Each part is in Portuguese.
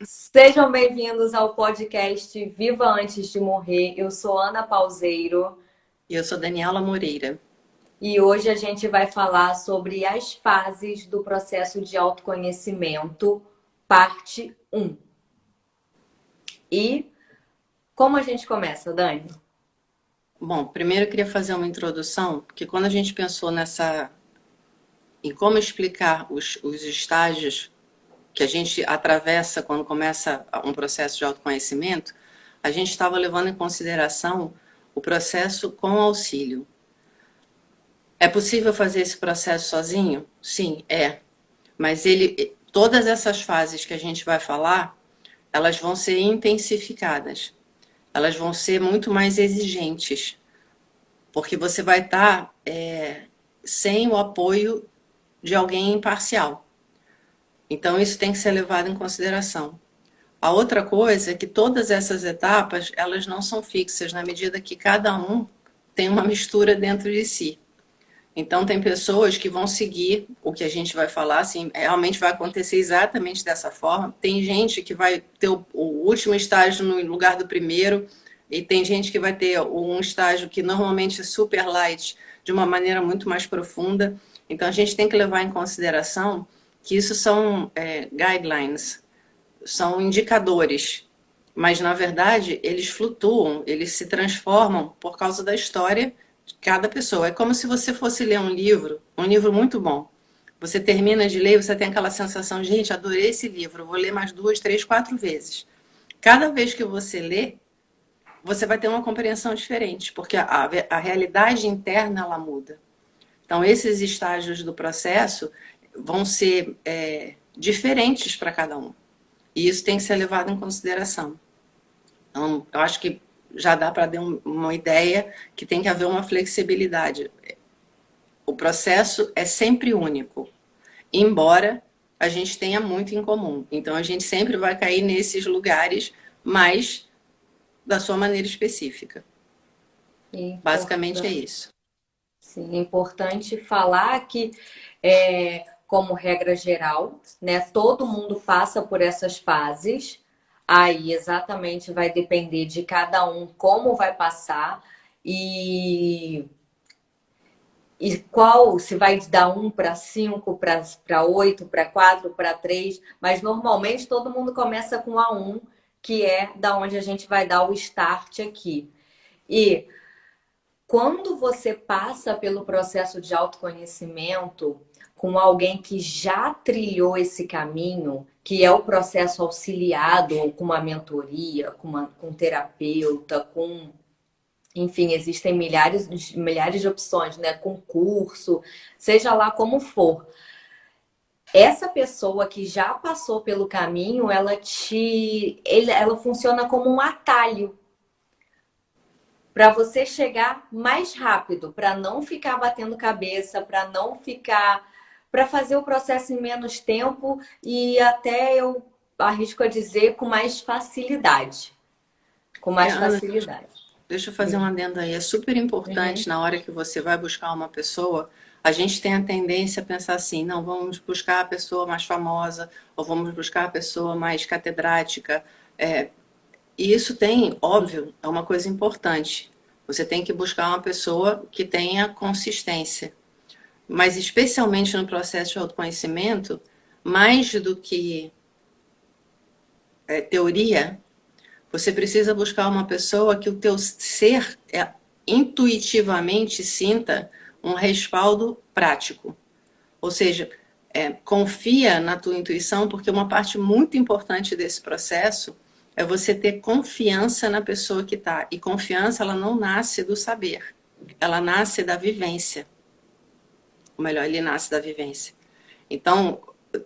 Sejam bem-vindos ao podcast Viva Antes de Morrer. Eu sou Ana Pauseiro E eu sou Daniela Moreira. e hoje a gente vai falar sobre as fases do processo de autoconhecimento, parte um. E como a gente começa, Dani? Bom, primeiro eu queria fazer uma introdução, porque quando a gente pensou em como explicar os estágios que a gente atravessa quando começa um processo de autoconhecimento, a gente estava levando em consideração o processo com auxílio. É possível fazer esse processo sozinho? Sim, é. Mas todas essas fases que a gente vai falar, elas vão ser intensificadas. Elas vão ser muito mais exigentes, porque você vai estar sem o apoio de alguém imparcial. Então, isso tem que ser levado em consideração. A outra coisa é que todas essas etapas, elas não são fixas, na medida que cada um tem uma mistura dentro de si. Então, tem pessoas que vão seguir o que a gente vai falar, assim, realmente vai acontecer exatamente dessa forma. Tem gente que vai ter o último estágio no lugar do primeiro, e tem gente que vai ter um estágio que normalmente é super light, de uma maneira muito mais profunda. Então, a gente tem que levar em consideração que isso são guidelines, são indicadores, mas na verdade eles flutuam, eles se transformam por causa da história de cada pessoa. É como se você fosse ler um livro muito bom. Você termina de ler, você tem aquela sensação, gente, adorei esse livro, vou ler mais duas, três, quatro vezes. Cada vez que você lê, você vai ter uma compreensão diferente, porque a realidade interna ela muda. Então, esses estágios do processo vão ser diferentes para cada um. E isso tem que ser levado em consideração. Então, eu acho que já dá para dar uma ideia que tem que haver uma flexibilidade. O processo é sempre único, embora a gente tenha muito em comum. Então, a gente sempre vai cair nesses lugares, mas da sua maneira específica. Basicamente é Importante, isso. sim, é importante falar que, como regra geral, né, todo mundo passa por essas fases. Aí exatamente vai depender de cada um como vai passar e qual, se vai dar um para 5, para 8, para 4, para 3, mas normalmente todo mundo começa com a um, que é da onde a gente vai dar o start aqui. E quando você passa pelo processo de autoconhecimento com alguém que já trilhou esse caminho, que é o processo auxiliado, ou com uma mentoria, com um terapeuta, com enfim, existem milhares de opções, né? Concurso, seja lá como for. Essa pessoa que já passou pelo caminho, ela funciona como um atalho para você chegar mais rápido, para não ficar batendo cabeça, para fazer o processo em menos tempo e até eu arrisco a dizer com mais facilidade. Com mais Ana, facilidade. deixa eu fazer um adendo aí. É super importante Uhum. na hora que você vai buscar uma pessoa, a gente tem a tendência a pensar assim, não, vamos buscar a pessoa mais famosa, ou vamos buscar a pessoa mais catedrática. E isso tem, óbvio, é uma coisa importante. Você tem que buscar uma pessoa que tenha consistência. Mas especialmente no processo de autoconhecimento, mais do que teoria, você precisa buscar uma pessoa que o teu ser intuitivamente sinta um respaldo prático. Ou seja, confia na tua intuição, porque uma parte muito importante desse processo é você ter confiança na pessoa que está. E confiança, ela não nasce do saber, ela nasce da vivência. Ou melhor, ele nasce da vivência. Então,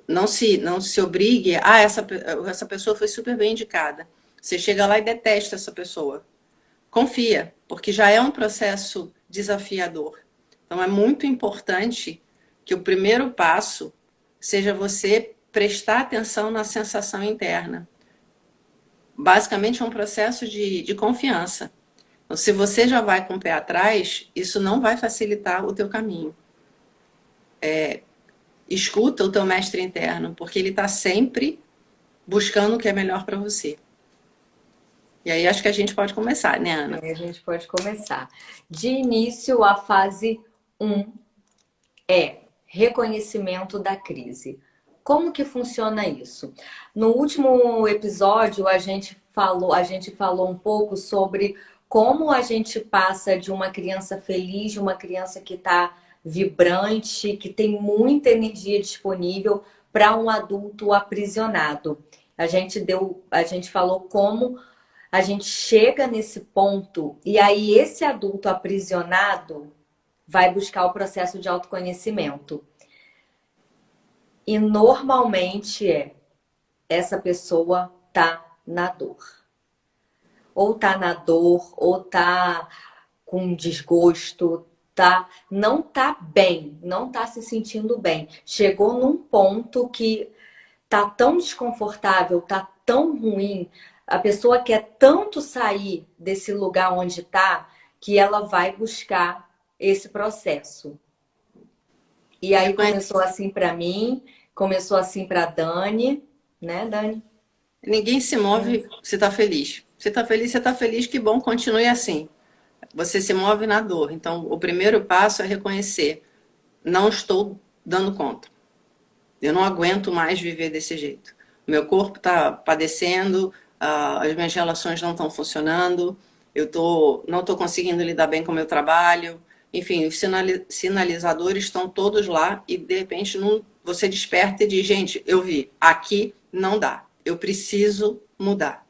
não se obrigue, essa pessoa foi super bem indicada. Você chega lá e detesta essa pessoa. Confia, porque já é um processo desafiador. Então, é muito importante que o primeiro passo seja você prestar atenção na sensação interna. Basicamente, é um processo de confiança. Então, se você já vai com o pé atrás, isso não vai facilitar o teu caminho. Escuta o teu mestre interno, porque ele está sempre buscando o que é melhor para você. E aí acho que a gente pode começar, né, Ana? Aí a gente pode começar. De início, a fase um é reconhecimento da crise. Como que funciona isso? No último episódio, a gente falou um pouco sobre como a gente passa de uma criança feliz, de uma criança que está vibrante, que tem muita energia disponível, para um adulto aprisionado. A gente falou como a gente chega nesse ponto e aí esse adulto aprisionado vai buscar o processo de autoconhecimento. E normalmente essa pessoa tá na dor. Ou tá na dor, ou tá com desgosto, não tá bem, não tá se sentindo bem. Chegou num ponto que tá tão desconfortável, tá tão ruim, a pessoa quer tanto sair desse lugar onde tá, que ela vai buscar esse processo. E aí começou assim para mim, começou assim para Dani, né, Dani? Ninguém se move se está feliz. Se está feliz, você está feliz, que bom, continue assim. Você se move na dor. Então, o primeiro passo é reconhecer: não estou dando conta. Eu não aguento mais viver desse jeito. Meu corpo está padecendo, as minhas relações não estão funcionando, não estou conseguindo lidar bem com o meu trabalho. Enfim, os sinalizadores estão todos lá e, de repente, você desperta e diz: gente, eu vi, aqui não dá. Eu preciso mudar.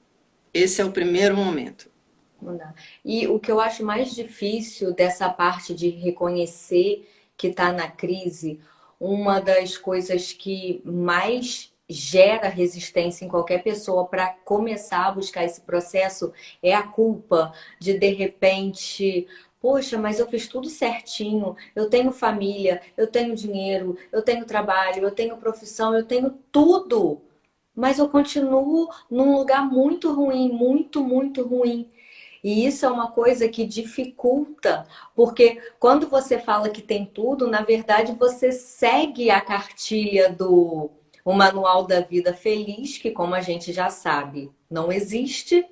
Esse é o primeiro momento. E o que eu acho mais difícil dessa parte de reconhecer que está na crise, uma das coisas que mais gera resistência em qualquer pessoa para começar a buscar esse processo é a culpa de repente, poxa, mas eu fiz tudo certinho, eu tenho família, eu tenho dinheiro, eu tenho trabalho, eu tenho profissão, eu tenho tudo, mas eu continuo num lugar muito ruim, muito, muito ruim. E isso é uma coisa que dificulta, porque quando você fala que tem tudo, na verdade você segue a cartilha do o Manual da Vida Feliz, que como a gente já sabe, não existe.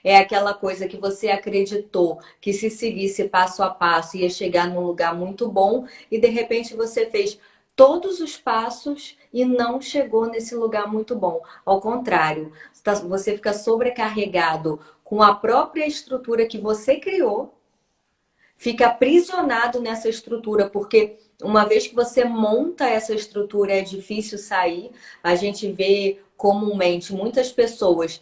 É aquela coisa que você acreditou que se seguisse passo a passo ia chegar num lugar muito bom e de repente você fez todos os passos e não chegou nesse lugar muito bom. Ao contrário, você fica sobrecarregado com a própria estrutura que você criou, fica aprisionado nessa estrutura, porque uma vez que você monta essa estrutura é difícil sair. A gente vê comumente muitas pessoas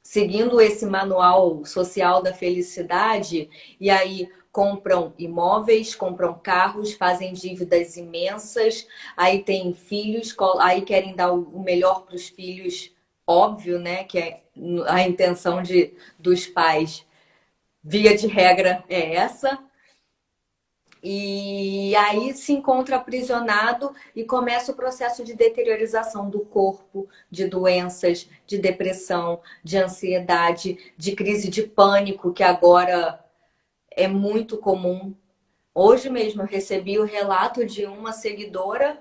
seguindo esse manual social da felicidade e aí compram imóveis, compram carros, fazem dívidas imensas, aí tem filhos, aí querem dar o melhor para os filhos, óbvio, né? Que é a intenção dos pais, via de regra, é essa. E aí se encontra aprisionado e começa o processo de deteriorização do corpo, de doenças, de depressão, de ansiedade, de crise de pânico, que agora é muito comum. Hoje mesmo eu recebi o relato de uma seguidora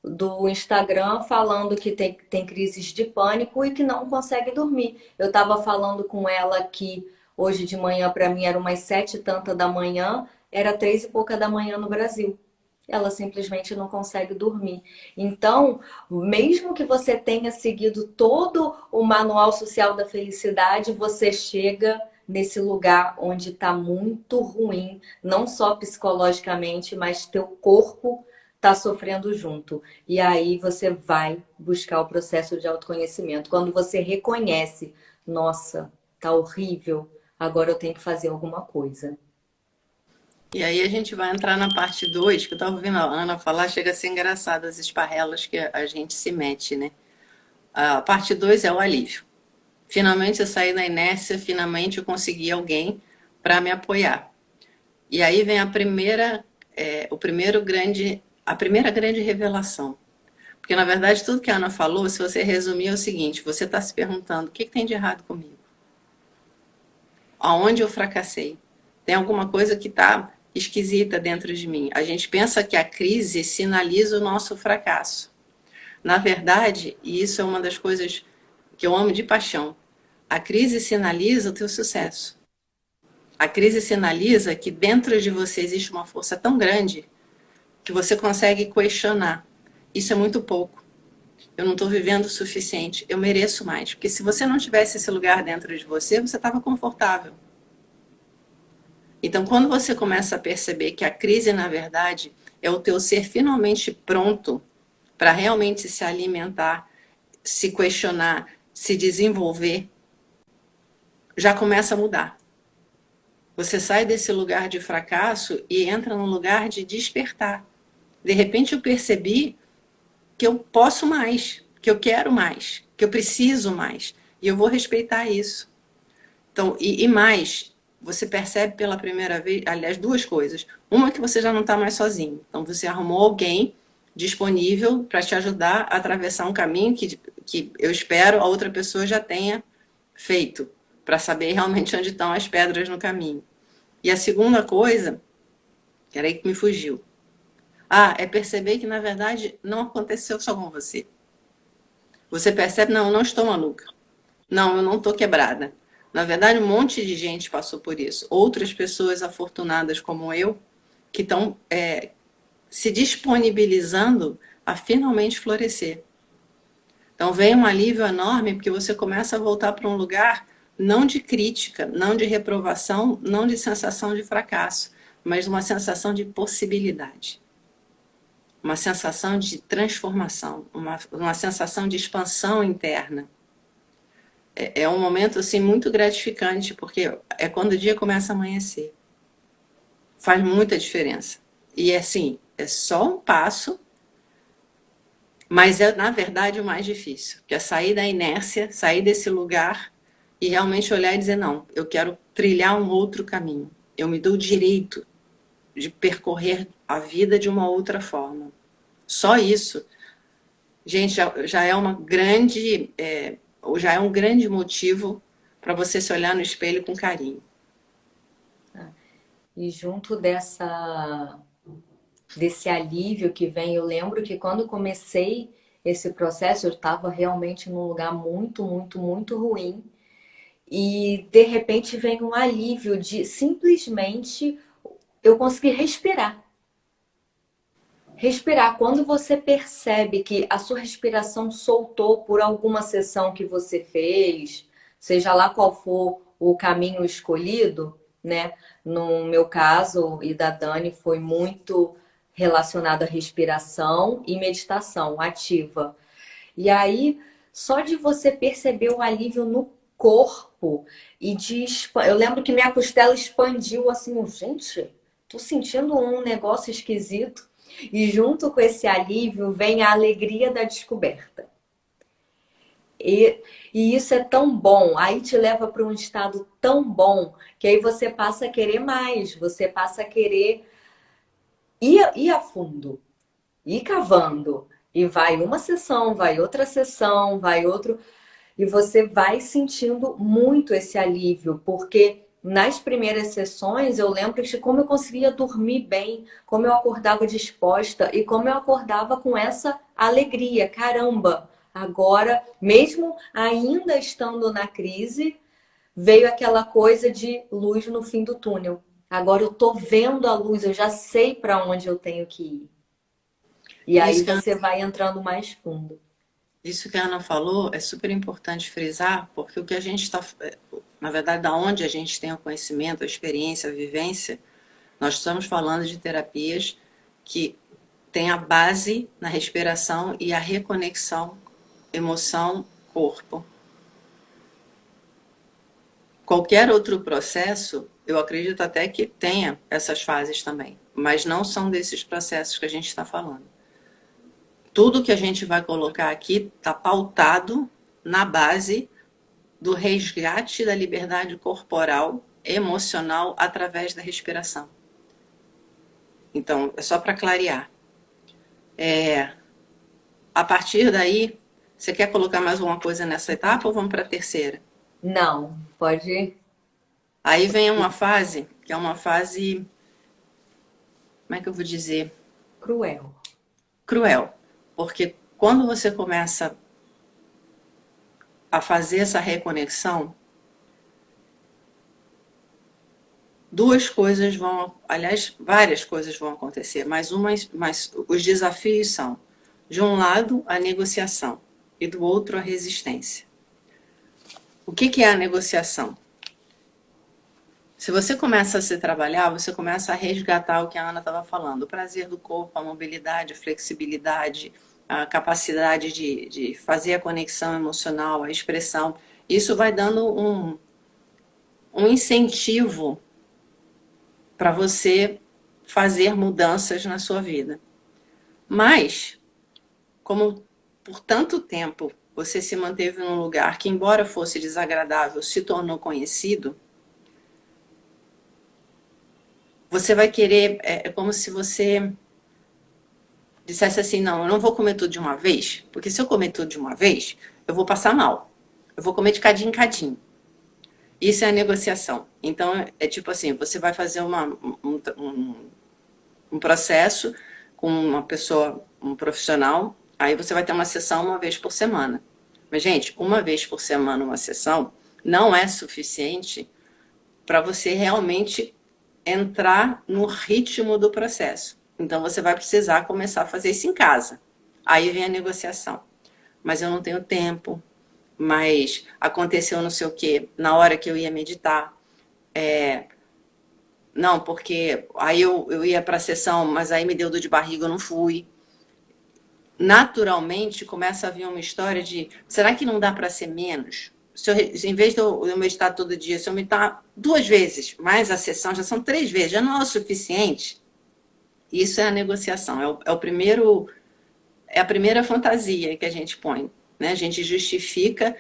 do Instagram falando que tem crises de pânico e que não consegue dormir. Eu estava falando com ela que hoje de manhã, para mim, era umas 7h da manhã, era 3h pouca da manhã no Brasil. Ela simplesmente não consegue dormir. Então, mesmo que você tenha seguido todo o manual social da felicidade, você chega nesse lugar onde está muito ruim, não só psicologicamente, mas teu corpo está sofrendo junto. E aí você vai buscar o processo de autoconhecimento. Quando você reconhece, nossa, tá horrível, agora eu tenho que fazer alguma coisa. E aí a gente vai entrar na parte 2 que eu estava ouvindo a Ana falar, chega a ser engraçado as esparrelas que a gente se mete, né? A parte 2 é o alívio. Finalmente eu saí da inércia, finalmente eu consegui alguém para me apoiar. E aí vem a primeira grande revelação. Porque, na verdade, tudo que a Ana falou, se você resumir, é o seguinte: você está se perguntando, o que tem de errado comigo? Aonde eu fracassei? Tem alguma coisa que está esquisita dentro de mim. A gente pensa que a crise sinaliza o nosso fracasso. Na verdade, e isso é uma das coisas que eu amo de paixão. A crise sinaliza o teu sucesso. A crise sinaliza que dentro de você existe uma força tão grande que você consegue questionar. Isso é muito pouco. Eu não estou vivendo o suficiente. Eu mereço mais. Porque se você não tivesse esse lugar dentro de você, você estava confortável. Então, quando você começa a perceber que a crise, na verdade, é o teu ser finalmente pronto para realmente se alimentar, se questionar, se desenvolver, já começa a mudar. Você sai desse lugar de fracasso e entra num lugar de despertar. De repente eu percebi que eu posso mais, que eu quero mais, que eu preciso mais. E eu vou respeitar isso. Então, e mais, você percebe pela primeira vez, aliás, duas coisas. Uma é que você já não está mais sozinho. Então, você arrumou alguém disponível para te ajudar a atravessar um caminho que eu espero a outra pessoa já tenha feito, para saber realmente onde estão as pedras no caminho. E a segunda coisa, que era aí que me fugiu. É perceber que, na verdade, não aconteceu só com você. Você percebe, não, eu não estou maluca. Não, eu não estou quebrada. Na verdade, um monte de gente passou por isso. Outras pessoas afortunadas como eu, que estão se disponibilizando a finalmente florescer. Então vem um alívio enorme, porque você começa a voltar para um lugar não de crítica, não de reprovação, não de sensação de fracasso, mas uma sensação de possibilidade. Uma sensação de transformação, uma sensação de expansão interna. É um momento assim, muito gratificante, porque é quando o dia começa a amanhecer. Faz muita diferença. E assim, é só um passo, mas é, na verdade, o mais difícil, que é sair da inércia, sair desse lugar e realmente olhar e dizer, não, eu quero trilhar um outro caminho. Eu me dou o direito de percorrer a vida de uma outra forma. Só isso, gente, já é uma grande, já é um grande motivo para você se olhar no espelho com carinho. E junto desse alívio que vem, eu lembro que quando comecei esse processo, eu estava realmente num lugar muito, muito, muito ruim. E de repente vem um alívio de simplesmente eu conseguir respirar. Respirar. Quando você percebe que a sua respiração soltou por alguma sessão que você fez, seja lá qual for o caminho escolhido, né? No meu caso e da Dani foi muito relacionado à respiração e meditação ativa. E aí, só de você perceber o alívio no corpo eu lembro que minha costela expandiu assim, gente, tô sentindo um negócio esquisito. E junto com esse alívio vem a alegria da descoberta. E isso é tão bom, aí te leva para um estado tão bom que aí você passa a querer mais, você passa a querer ir a fundo, ir cavando. E vai uma sessão, vai outra sessão, vai outro. E você vai sentindo muito esse alívio, porque nas primeiras sessões eu lembro de como eu conseguia dormir bem, como eu acordava disposta e como eu acordava com essa alegria. Caramba, agora, mesmo ainda estando na crise, veio aquela coisa de luz no fim do túnel. Agora eu tô vendo a luz, eu já sei para onde eu tenho que ir. E aí Isso que, você vai entrando mais fundo. isso que a Ana falou é super importante frisar, porque o que a gente está, na verdade, da onde a gente tem o conhecimento, a experiência, a vivência, nós estamos falando de terapias que têm a base na respiração e a reconexão emoção-corpo. Qualquer outro processo, eu acredito até que tenha essas fases também, mas não são desses processos que a gente está falando. Tudo que a gente vai colocar aqui está pautado na base do resgate da liberdade corporal, emocional, através da respiração. Então, é só para clarear. A partir daí, você quer colocar mais alguma coisa nessa etapa ou vamos para a terceira? Não, pode. Aí vem uma fase, que é uma fase, como é que eu vou dizer? Cruel. Cruel. Porque quando você começa a fazer essa reconexão, duas coisas vão, aliás, várias coisas vão acontecer, mas os desafios são, de um lado, a negociação e do outro, a resistência. O que é a negociação? Se você começa a se trabalhar, você começa a resgatar o que a Ana estava falando, o prazer do corpo, a mobilidade, a flexibilidade, a capacidade de fazer a conexão emocional, a expressão. Isso vai dando um incentivo para você fazer mudanças na sua vida. Mas, como por tanto tempo você se manteve num lugar que, embora fosse desagradável, se tornou conhecido, você vai querer, é como se você dissesse assim, não, eu não vou comer tudo de uma vez, porque se eu comer tudo de uma vez, eu vou passar mal. Eu vou comer de cadinho em cadinho. Isso é a negociação. Então, é tipo assim, você vai fazer um processo com uma pessoa, um profissional, aí você vai ter uma sessão uma vez por semana. Mas, gente, uma vez por semana uma sessão não é suficiente para você realmente entrar no ritmo do processo. Então, você vai precisar começar a fazer isso em casa. Aí vem a negociação. Mas eu não tenho tempo, mas aconteceu não sei o quê na hora que eu ia meditar. Não, porque aí eu ia para a sessão, mas aí me deu dor de barriga, eu não fui. Naturalmente, começa a vir uma história de, será que não dá para ser menos? Se eu, em vez de eu meditar todo dia, se eu meditar 2 vezes, mais a sessão, já são 3 vezes, já não é o suficiente? Isso é a negociação, é a primeira fantasia que a gente põe, né? A gente justifica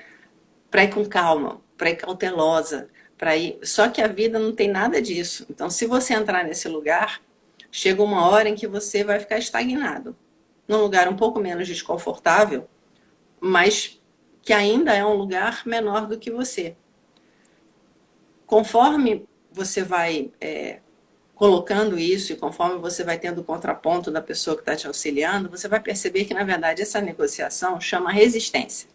para ir com calma, para ir cautelosa, para ir. Só que a vida não tem nada disso. Então, se você entrar nesse lugar, chega uma hora em que você vai ficar estagnado, num lugar um pouco menos desconfortável, mas que ainda é um lugar menor do que você. Conforme você vai colocando isso e conforme você vai tendo o contraponto da pessoa que está te auxiliando, você vai perceber que, na verdade, essa negociação chama resistência.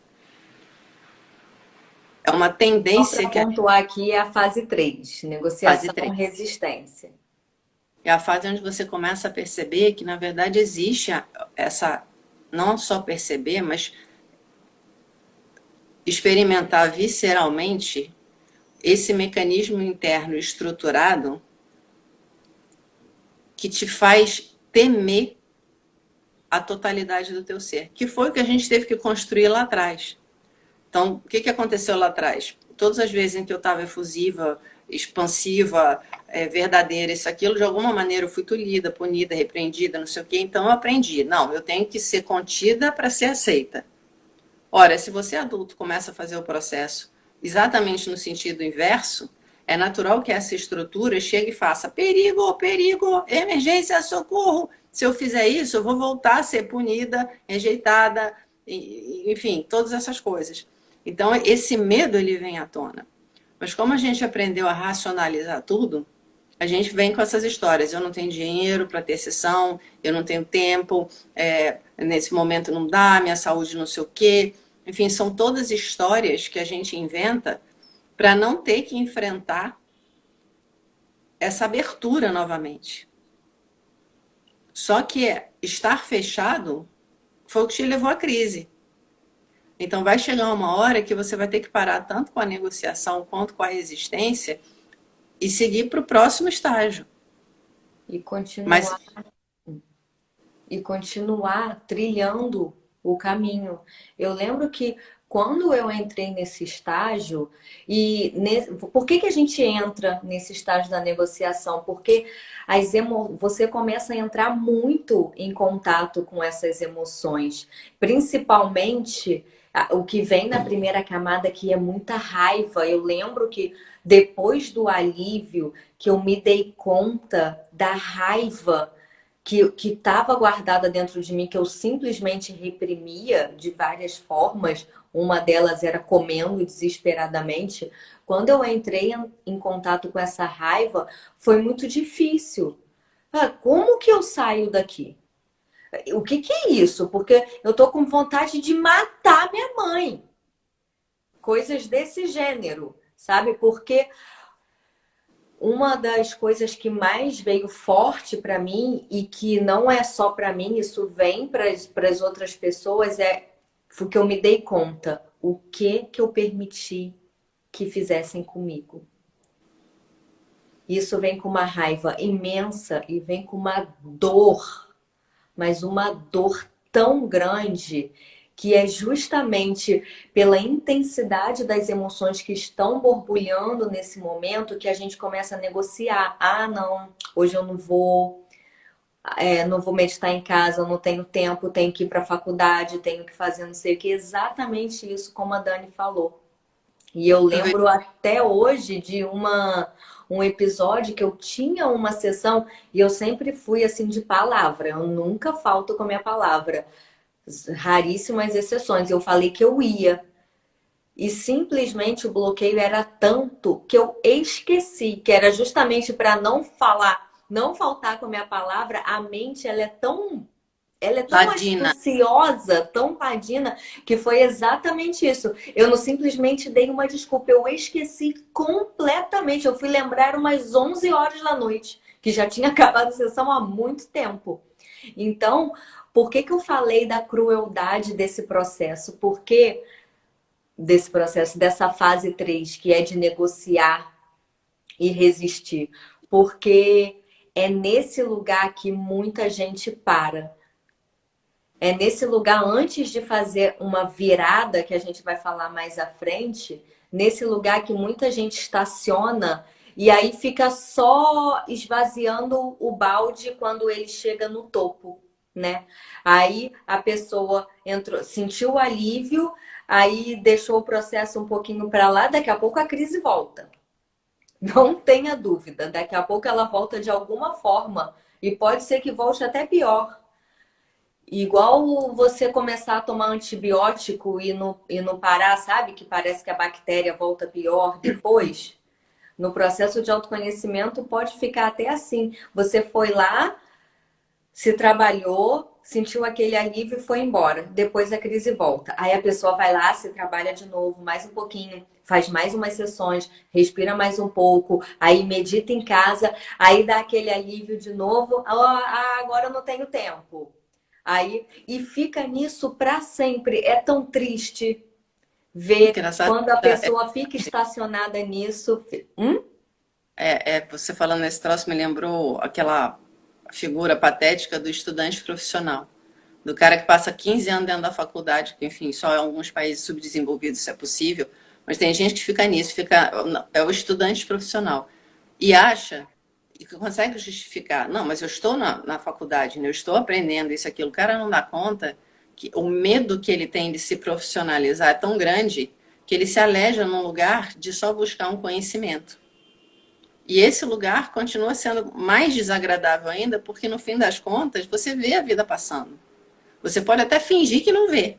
É uma Só tendência para que a pontuar aqui é a fase 3, fase negociação, 3 resistência. é a fase onde você começa a perceber que, na verdade, existe essa, não só perceber, mas experimentar visceralmente esse mecanismo interno estruturado que te faz temer a totalidade do teu ser, que foi o que a gente teve que construir lá atrás. Então, o que aconteceu lá atrás? Todas as vezes em que eu estava efusiva, expansiva, verdadeira, isso, aquilo, de alguma maneira eu fui tolhida, punida, repreendida, não sei o quê. Então eu aprendi, não, eu tenho que ser contida para ser aceita. Ora, se você adulto começa a fazer o processo exatamente no sentido inverso, é natural que essa estrutura chegue e faça perigo, perigo, emergência, socorro. Se eu fizer isso, eu vou voltar a ser punida, rejeitada, enfim, todas essas coisas. Então, esse medo ele vem à tona. Mas como a gente aprendeu a racionalizar tudo, a gente vem com essas histórias. Eu não tenho dinheiro para ter sessão, eu não tenho tempo, nesse momento não dá, minha saúde não sei o quê. Enfim, são todas histórias que a gente inventa para não ter que enfrentar essa abertura novamente. Só que estar fechado foi o que te levou à crise. Então vai chegar uma hora que você vai ter que parar tanto com a negociação quanto com a resistência e seguir para o próximo estágio. E Mas continuar trilhando o caminho. Eu lembro que quando eu entrei nesse estágio, por que a gente entra nesse estágio da negociação? Porque você começa a entrar muito em contato com essas emoções, principalmente o que vem na primeira camada, que é muita raiva. Eu lembro que depois do alívio, que eu me dei conta da raiva que estava guardada dentro de mim, que eu simplesmente reprimia de várias formas. Uma delas era comendo desesperadamente. Quando eu entrei em contato com essa raiva, foi muito difícil. Como que eu saio daqui? O que é isso? Porque eu tô com vontade de matar minha mãe. coisas desse gênero, sabe? Porque uma das coisas que mais veio forte para mim e que não é só para mim, isso vem para as outras pessoas, é o que eu me dei conta, o que eu permiti que fizessem comigo. Isso vem com uma raiva imensa e vem com uma dor, mas uma dor tão grande que é justamente pela intensidade das emoções que estão borbulhando nesse momento que a gente começa a negociar. Ah, não, hoje eu não vou, não vou meditar em casa, eu não tenho tempo, tenho que ir para a faculdade, tenho que fazer não sei o que. Exatamente isso, como a Dani falou. E eu lembro até hoje de um episódio que eu tinha uma sessão e eu sempre fui assim de palavra, eu nunca falto com a minha palavra. Raríssimas exceções. Eu falei que eu ia. E simplesmente o bloqueio era tanto que eu esqueci, que era justamente para não falar, não faltar com a minha palavra. A mente, ela é tão Ladina. astuciosa, tão padina, que foi exatamente isso. Eu não simplesmente dei uma desculpa, eu esqueci completamente. Eu fui lembrar umas 11 horas da noite, que já tinha acabado a sessão há muito tempo. Então, por que eu falei da crueldade desse processo? Porque desse processo, dessa fase 3 que é de negociar e resistir. Porque é nesse lugar que muita gente para. É nesse lugar, antes de fazer uma virada, que a gente vai falar mais à frente, nesse lugar que muita gente estaciona e aí fica só esvaziando o balde quando ele chega no topo, né? Aí a pessoa entrou, sentiu o alívio, aí deixou o processo um pouquinho para lá, daqui a pouco a crise volta. Não tenha dúvida, daqui a pouco ela volta de alguma forma e pode ser que volte até pior. Igual você começar a tomar antibiótico e não parar, sabe? Que parece que a bactéria volta pior depois. No processo de autoconhecimento pode ficar até assim. Você foi lá, se trabalhou, sentiu aquele alívio e foi embora. Depois a crise volta. Aí a pessoa vai lá, se trabalha de novo, mais um pouquinho, faz mais umas sessões, respira mais um pouco, aí medita em casa, aí dá aquele alívio de novo. Ah, agora eu não tenho tempo. Aí, e fica nisso para sempre. É tão triste ver Engraçado. quando a pessoa fica estacionada nisso. Você falando esse troço me lembrou aquela figura patética do estudante profissional. Do cara que passa 15 anos dentro da faculdade, que, enfim, só em alguns países subdesenvolvidos isso é possível, mas tem gente que fica nisso, é o estudante profissional. E acha, e consegue justificar, não, mas eu estou na faculdade, né? Eu estou aprendendo isso, aquilo. O cara não dá conta que o medo que ele tem de se profissionalizar é tão grande que ele se aleja num lugar de só buscar um conhecimento. E esse lugar continua sendo mais desagradável ainda, porque no fim das contas você vê a vida passando. Você pode até fingir que não vê,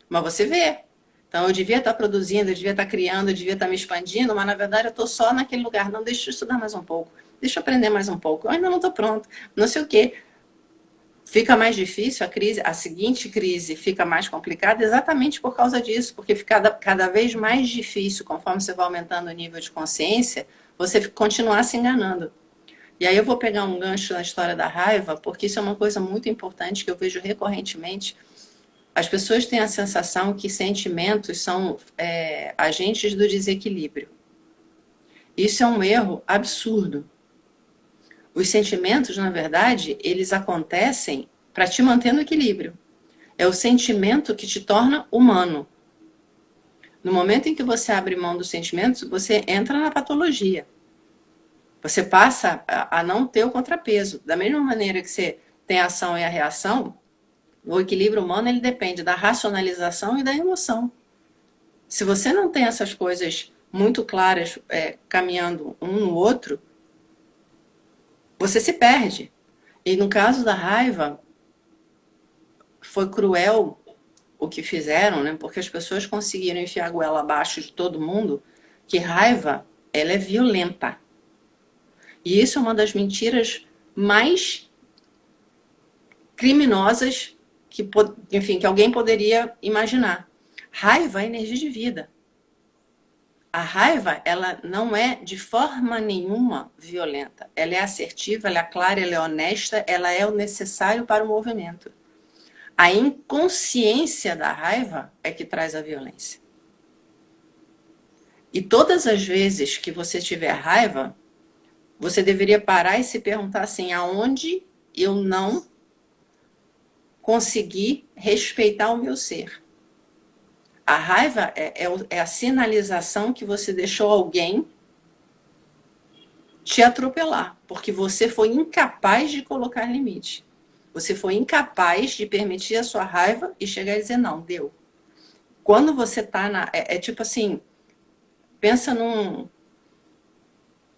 mas você vê. Então eu devia estar produzindo, eu devia estar criando, eu devia estar me expandindo, mas na verdade eu estou só naquele lugar. Não, deixa eu estudar mais um pouco, deixa eu aprender mais um pouco. Eu ainda não estou pronto, não sei o quê. Fica mais difícil a crise, a seguinte crise fica mais complicada exatamente por causa disso, porque fica cada vez mais difícil, conforme você vai aumentando o nível de consciência, você continuar se enganando. E aí eu vou pegar um gancho na história da raiva, porque isso é uma coisa muito importante que eu vejo recorrentemente. As pessoas têm a sensação que sentimentos são agentes do desequilíbrio. Isso é um erro absurdo. Os sentimentos, na verdade, eles acontecem para te manter no equilíbrio. É o sentimento que te torna humano. No momento em que você abre mão dos sentimentos, você entra na patologia. Você passa a não ter o contrapeso. Da mesma maneira que você tem a ação e a reação, o equilíbrio humano ele depende da racionalização e da emoção. Se você não tem essas coisas muito claras caminhando um no outro, você se perde. E no caso da raiva, foi cruel o que fizeram, né? Porque as pessoas conseguiram enfiar a goela abaixo de todo mundo, que raiva, ela é violenta. E isso é uma das mentiras mais criminosas que alguém poderia imaginar. Raiva é energia de vida. A raiva, ela não é de forma nenhuma violenta. Ela é assertiva, ela é clara, ela é honesta, ela é o necessário para o movimento. A inconsciência da raiva é que traz a violência. E todas as vezes que você tiver raiva, você deveria parar e se perguntar assim, aonde eu não consegui respeitar o meu ser? A raiva é a sinalização que você deixou alguém te atropelar, porque você foi incapaz de colocar limite. Você foi incapaz de permitir a sua raiva e chegar e dizer, não, deu. Quando você tá na... É tipo assim, pensa num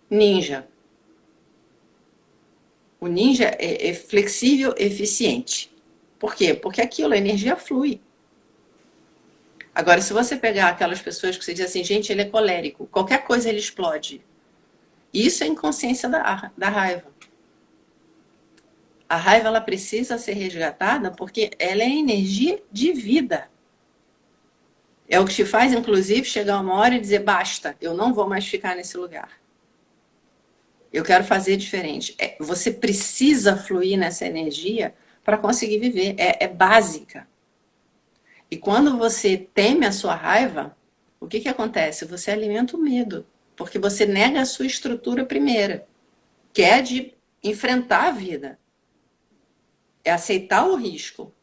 ninja. O ninja é flexível, eficiente. Por quê? Porque aquilo, a energia flui. Agora, se você pegar aquelas pessoas que você diz assim, gente, ele é colérico, qualquer coisa ele explode. Isso é inconsciência da raiva. A raiva, ela precisa ser resgatada porque ela é energia de vida. É o que te faz, inclusive, chegar uma hora e dizer, basta, eu não vou mais ficar nesse lugar. Eu quero fazer diferente. Você precisa fluir nessa energia para conseguir viver. É básica. E quando você teme a sua raiva, o que acontece? Você alimenta o medo. Porque você nega a sua estrutura primeira, que é de enfrentar a vida. É aceitar o risco.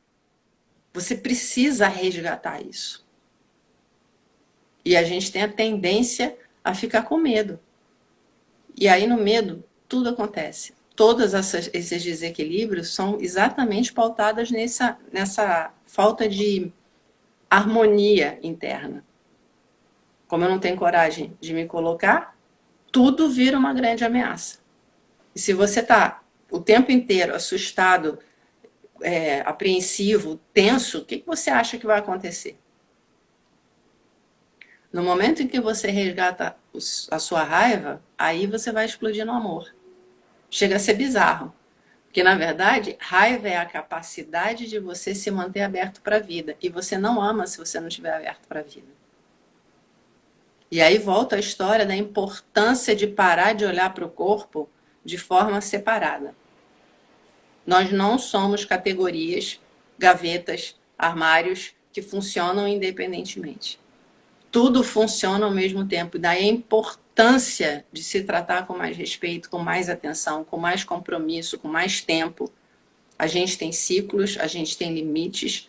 Você precisa resgatar isso. E a gente tem a tendência a ficar com medo. E aí no medo, tudo acontece. Todos esses desequilíbrios são exatamente pautados nessa falta de harmonia interna. Como eu não tenho coragem de me colocar, tudo vira uma grande ameaça. E se você está o tempo inteiro assustado, apreensivo, tenso, o que você acha que vai acontecer? No momento em que você resgata a sua raiva, aí você vai explodir no amor. Chega a ser bizarro. Porque, na verdade, raiva é a capacidade de você se manter aberto para a vida. E você não ama se você não estiver aberto para a vida. E aí volta a história da importância de parar de olhar para o corpo de forma separada. Nós não somos categorias, gavetas, armários que funcionam independentemente. Tudo funciona ao mesmo tempo. Daí a importância de se tratar com mais respeito, com mais atenção, com mais compromisso, com mais tempo. A gente tem ciclos, a gente tem limites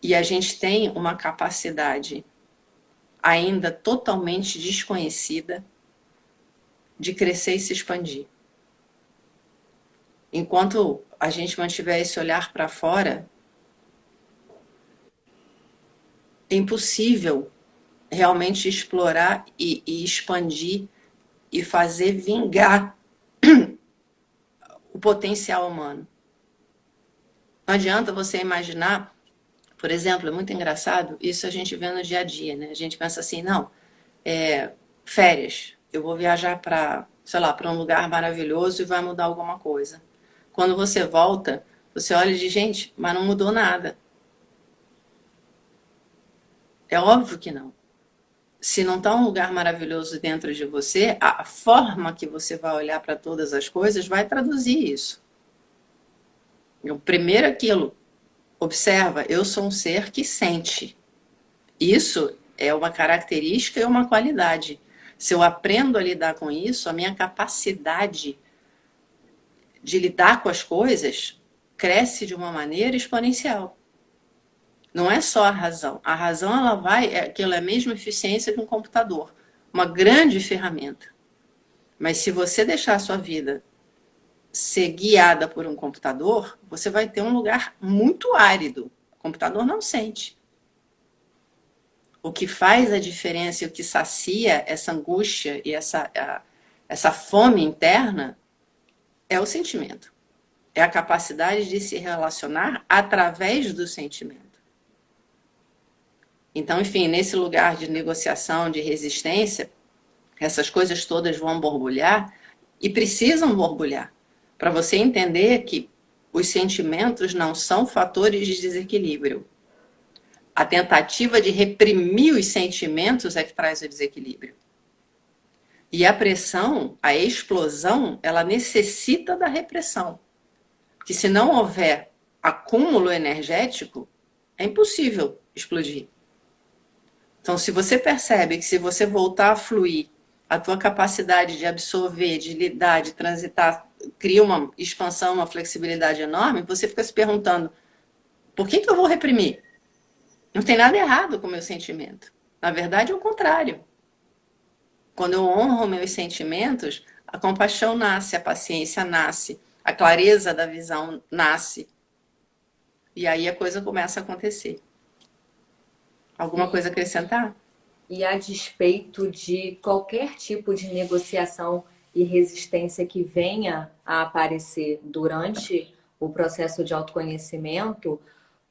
e a gente tem uma capacidade ainda totalmente desconhecida de crescer e se expandir. Enquanto a gente mantiver esse olhar para fora, é impossível realmente explorar e expandir e fazer vingar o potencial humano. Não adianta você imaginar, por exemplo, é muito engraçado, isso a gente vê no dia a dia, né? A gente pensa assim, não, férias, eu vou viajar para, sei lá, para um lugar maravilhoso e vai mudar alguma coisa. Quando você volta, você olha e diz, gente, mas não mudou nada. É óbvio que não. Se não está um lugar maravilhoso dentro de você, a forma que você vai olhar para todas as coisas vai traduzir isso. Então, primeiro aquilo, observa, eu sou um ser que sente. Isso é uma característica e uma qualidade. Se eu aprendo a lidar com isso, a minha capacidade de lidar com as coisas cresce de uma maneira exponencial. Não é só a razão. A razão, aquilo é a mesma eficiência que um computador. Uma grande ferramenta. Mas se você deixar a sua vida ser guiada por um computador, você vai ter um lugar muito árido. O computador não sente. O que faz a diferença e o que sacia essa angústia e essa fome interna é o sentimento. É a capacidade de se relacionar através do sentimento. Então, enfim, nesse lugar de negociação, de resistência, essas coisas todas vão borbulhar e precisam borbulhar para você entender que os sentimentos não são fatores de desequilíbrio. A tentativa de reprimir os sentimentos é que traz o desequilíbrio. E a pressão, a explosão, ela necessita da repressão. Porque se não houver acúmulo energético, é impossível explodir. Então, se você percebe que se você voltar a fluir, a tua capacidade de absorver, de lidar, de transitar, cria uma expansão, uma flexibilidade enorme, você fica se perguntando, por que eu vou reprimir? Não tem nada errado com o meu sentimento. Na verdade, é o contrário. Quando eu honro meus sentimentos, a compaixão nasce, a paciência nasce, a clareza da visão nasce. E aí a coisa começa a acontecer. Alguma coisa a acrescentar? E a despeito de qualquer tipo de negociação e resistência que venha a aparecer durante o processo de autoconhecimento,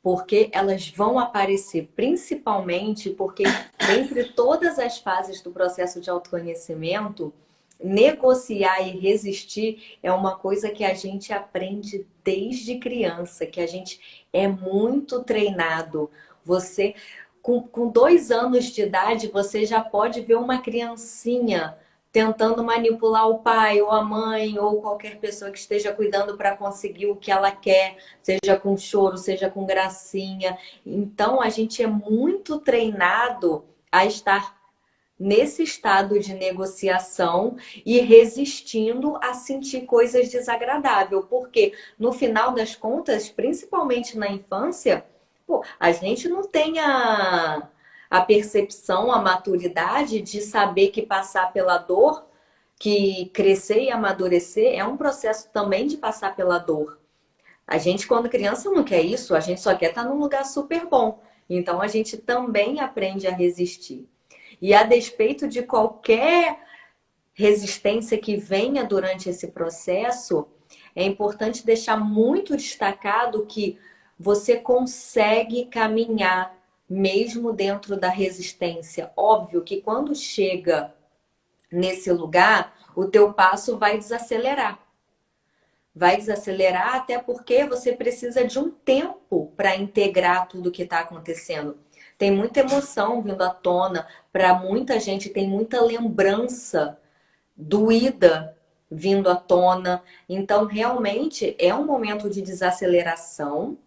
porque elas vão aparecer principalmente porque entre todas as fases do processo de autoconhecimento, negociar e resistir é uma coisa que a gente aprende desde criança, que a gente é muito treinado. Você, com 2 anos de idade, você já pode ver uma criancinha tentando manipular o pai ou a mãe ou qualquer pessoa que esteja cuidando para conseguir o que ela quer, seja com choro, seja com gracinha. Então, a gente é muito treinado a estar nesse estado de negociação e resistindo a sentir coisas desagradáveis, porque no final das contas, principalmente na infância, pô, a gente não tem a percepção, a maturidade de saber que passar pela dor, que crescer e amadurecer é um processo também de passar pela dor. A gente, quando criança, não quer isso, a gente só quer estar num lugar super bom. Então, a gente também aprende a resistir. E a despeito de qualquer resistência que venha durante esse processo, é importante deixar muito destacado que você consegue caminhar mesmo dentro da resistência. Óbvio que quando chega nesse lugar, o teu passo vai desacelerar. Vai desacelerar até porque você precisa de um tempo para integrar tudo que está acontecendo. Tem muita emoção vindo à tona, para muita gente tem muita lembrança doída vindo à tona. Então, realmente é um momento de desaceleração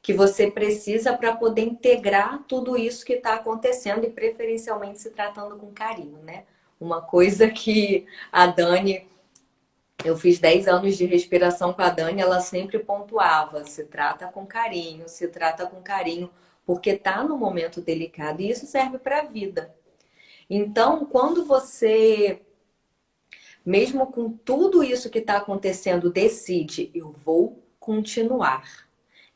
que você precisa para poder integrar tudo isso que está acontecendo e preferencialmente se tratando com carinho, né? Uma coisa que a Dani, eu fiz 10 anos de respiração com a Dani, ela sempre pontuava, se trata com carinho, se trata com carinho, porque tá no momento delicado e isso serve para a vida. Então, quando você, mesmo com tudo isso que está acontecendo, decide, eu vou continuar.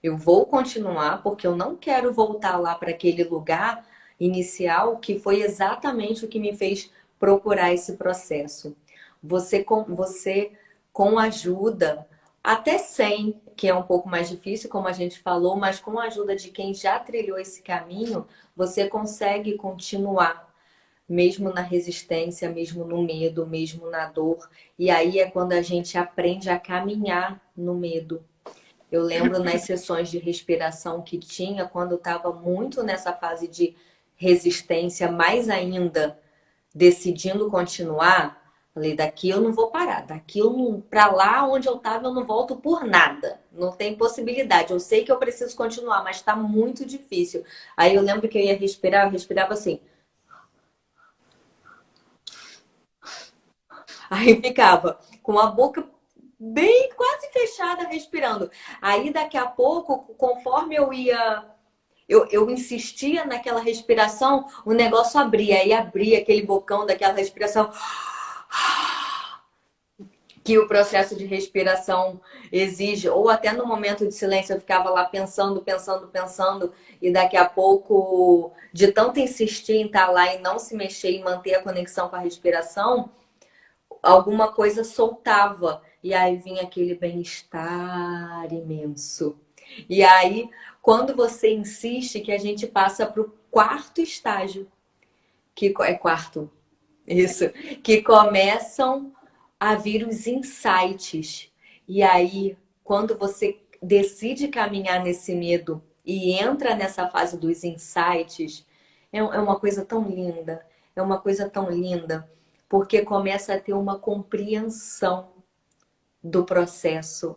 Eu vou continuar porque eu não quero voltar lá para aquele lugar inicial que foi exatamente o que me fez procurar esse processo. Você com ajuda, até sem, que é um pouco mais difícil, como a gente falou, mas com a ajuda de quem já trilhou esse caminho, você consegue continuar, mesmo na resistência, mesmo no medo, mesmo na dor. E aí é quando a gente aprende a caminhar no medo. Eu lembro nas sessões de respiração que tinha, quando eu estava muito nessa fase de resistência, mais ainda decidindo continuar, falei, daqui eu não vou parar, daqui eu não, para lá onde eu estava eu não volto por nada, não tem possibilidade. Eu sei que eu preciso continuar, mas está muito difícil. Aí eu lembro que eu ia respirar, eu respirava assim. Aí ficava com a boca bem quase fechada, respirando. Aí daqui a pouco, conforme eu insistia naquela respiração, o negócio abria. Aí abria aquele bocão daquela respiração que o processo de respiração exige. Ou até no momento de silêncio eu ficava lá pensando, pensando, pensando. E daqui a pouco, de tanto insistir em estar lá e não se mexer e manter a conexão com a respiração, alguma coisa soltava. E aí vinha aquele bem-estar imenso. E aí, quando você insiste, que a gente passa para o quarto estágio, que é quarto, isso, que começam a vir os insights. E aí, quando você decide caminhar nesse medo e entra nessa fase dos insights, é uma coisa tão linda, é uma coisa tão linda, porque começa a ter uma compreensão do processo.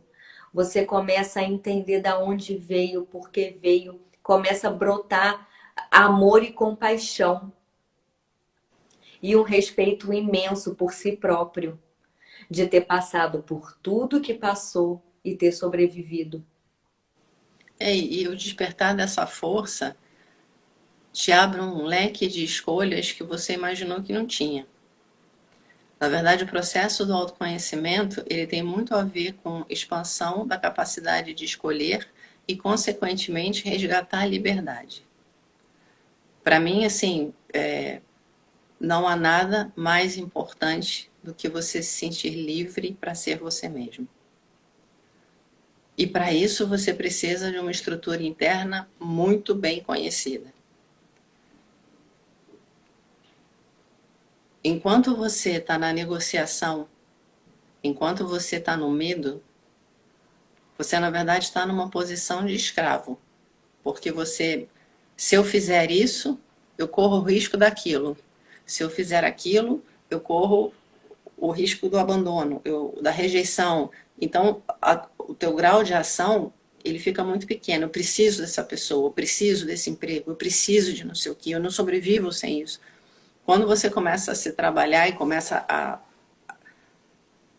Você começa a entender da onde veio, por que veio, começa a brotar amor e compaixão e um respeito imenso por si próprio, de ter passado por tudo que passou e ter sobrevivido. E o despertar dessa força te abre um leque de escolhas que você imaginou que não tinha. Na verdade, o processo do autoconhecimento, ele tem muito a ver com expansão da capacidade de escolher e, consequentemente, resgatar a liberdade. Para mim, assim, não há nada mais importante do que você se sentir livre para ser você mesmo. E para isso você precisa de uma estrutura interna muito bem conhecida. Enquanto você está na negociação, enquanto você está no medo, você na verdade está numa posição de escravo. Porque você, se eu fizer isso, eu corro o risco daquilo. Se eu fizer aquilo, eu corro o risco do abandono, da rejeição. Então, o teu grau de ação, ele fica muito pequeno. Eu preciso dessa pessoa, eu preciso desse emprego, eu preciso de não sei o quê, eu não sobrevivo sem isso. Quando você começa a se trabalhar e começa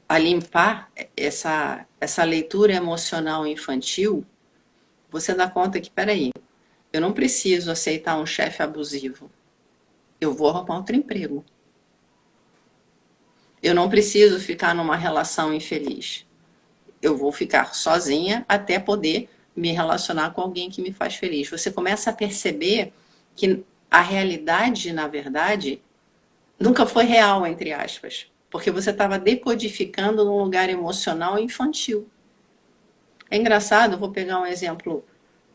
a limpar essa leitura emocional infantil, você dá conta que, peraí, eu não preciso aceitar um chefe abusivo. Eu vou arrumar outro emprego. Eu não preciso ficar numa relação infeliz. Eu vou ficar sozinha até poder me relacionar com alguém que me faz feliz. Você começa a perceber que a realidade, na verdade, nunca foi real, entre aspas, porque você estava decodificando num lugar emocional infantil. É engraçado, eu vou pegar um exemplo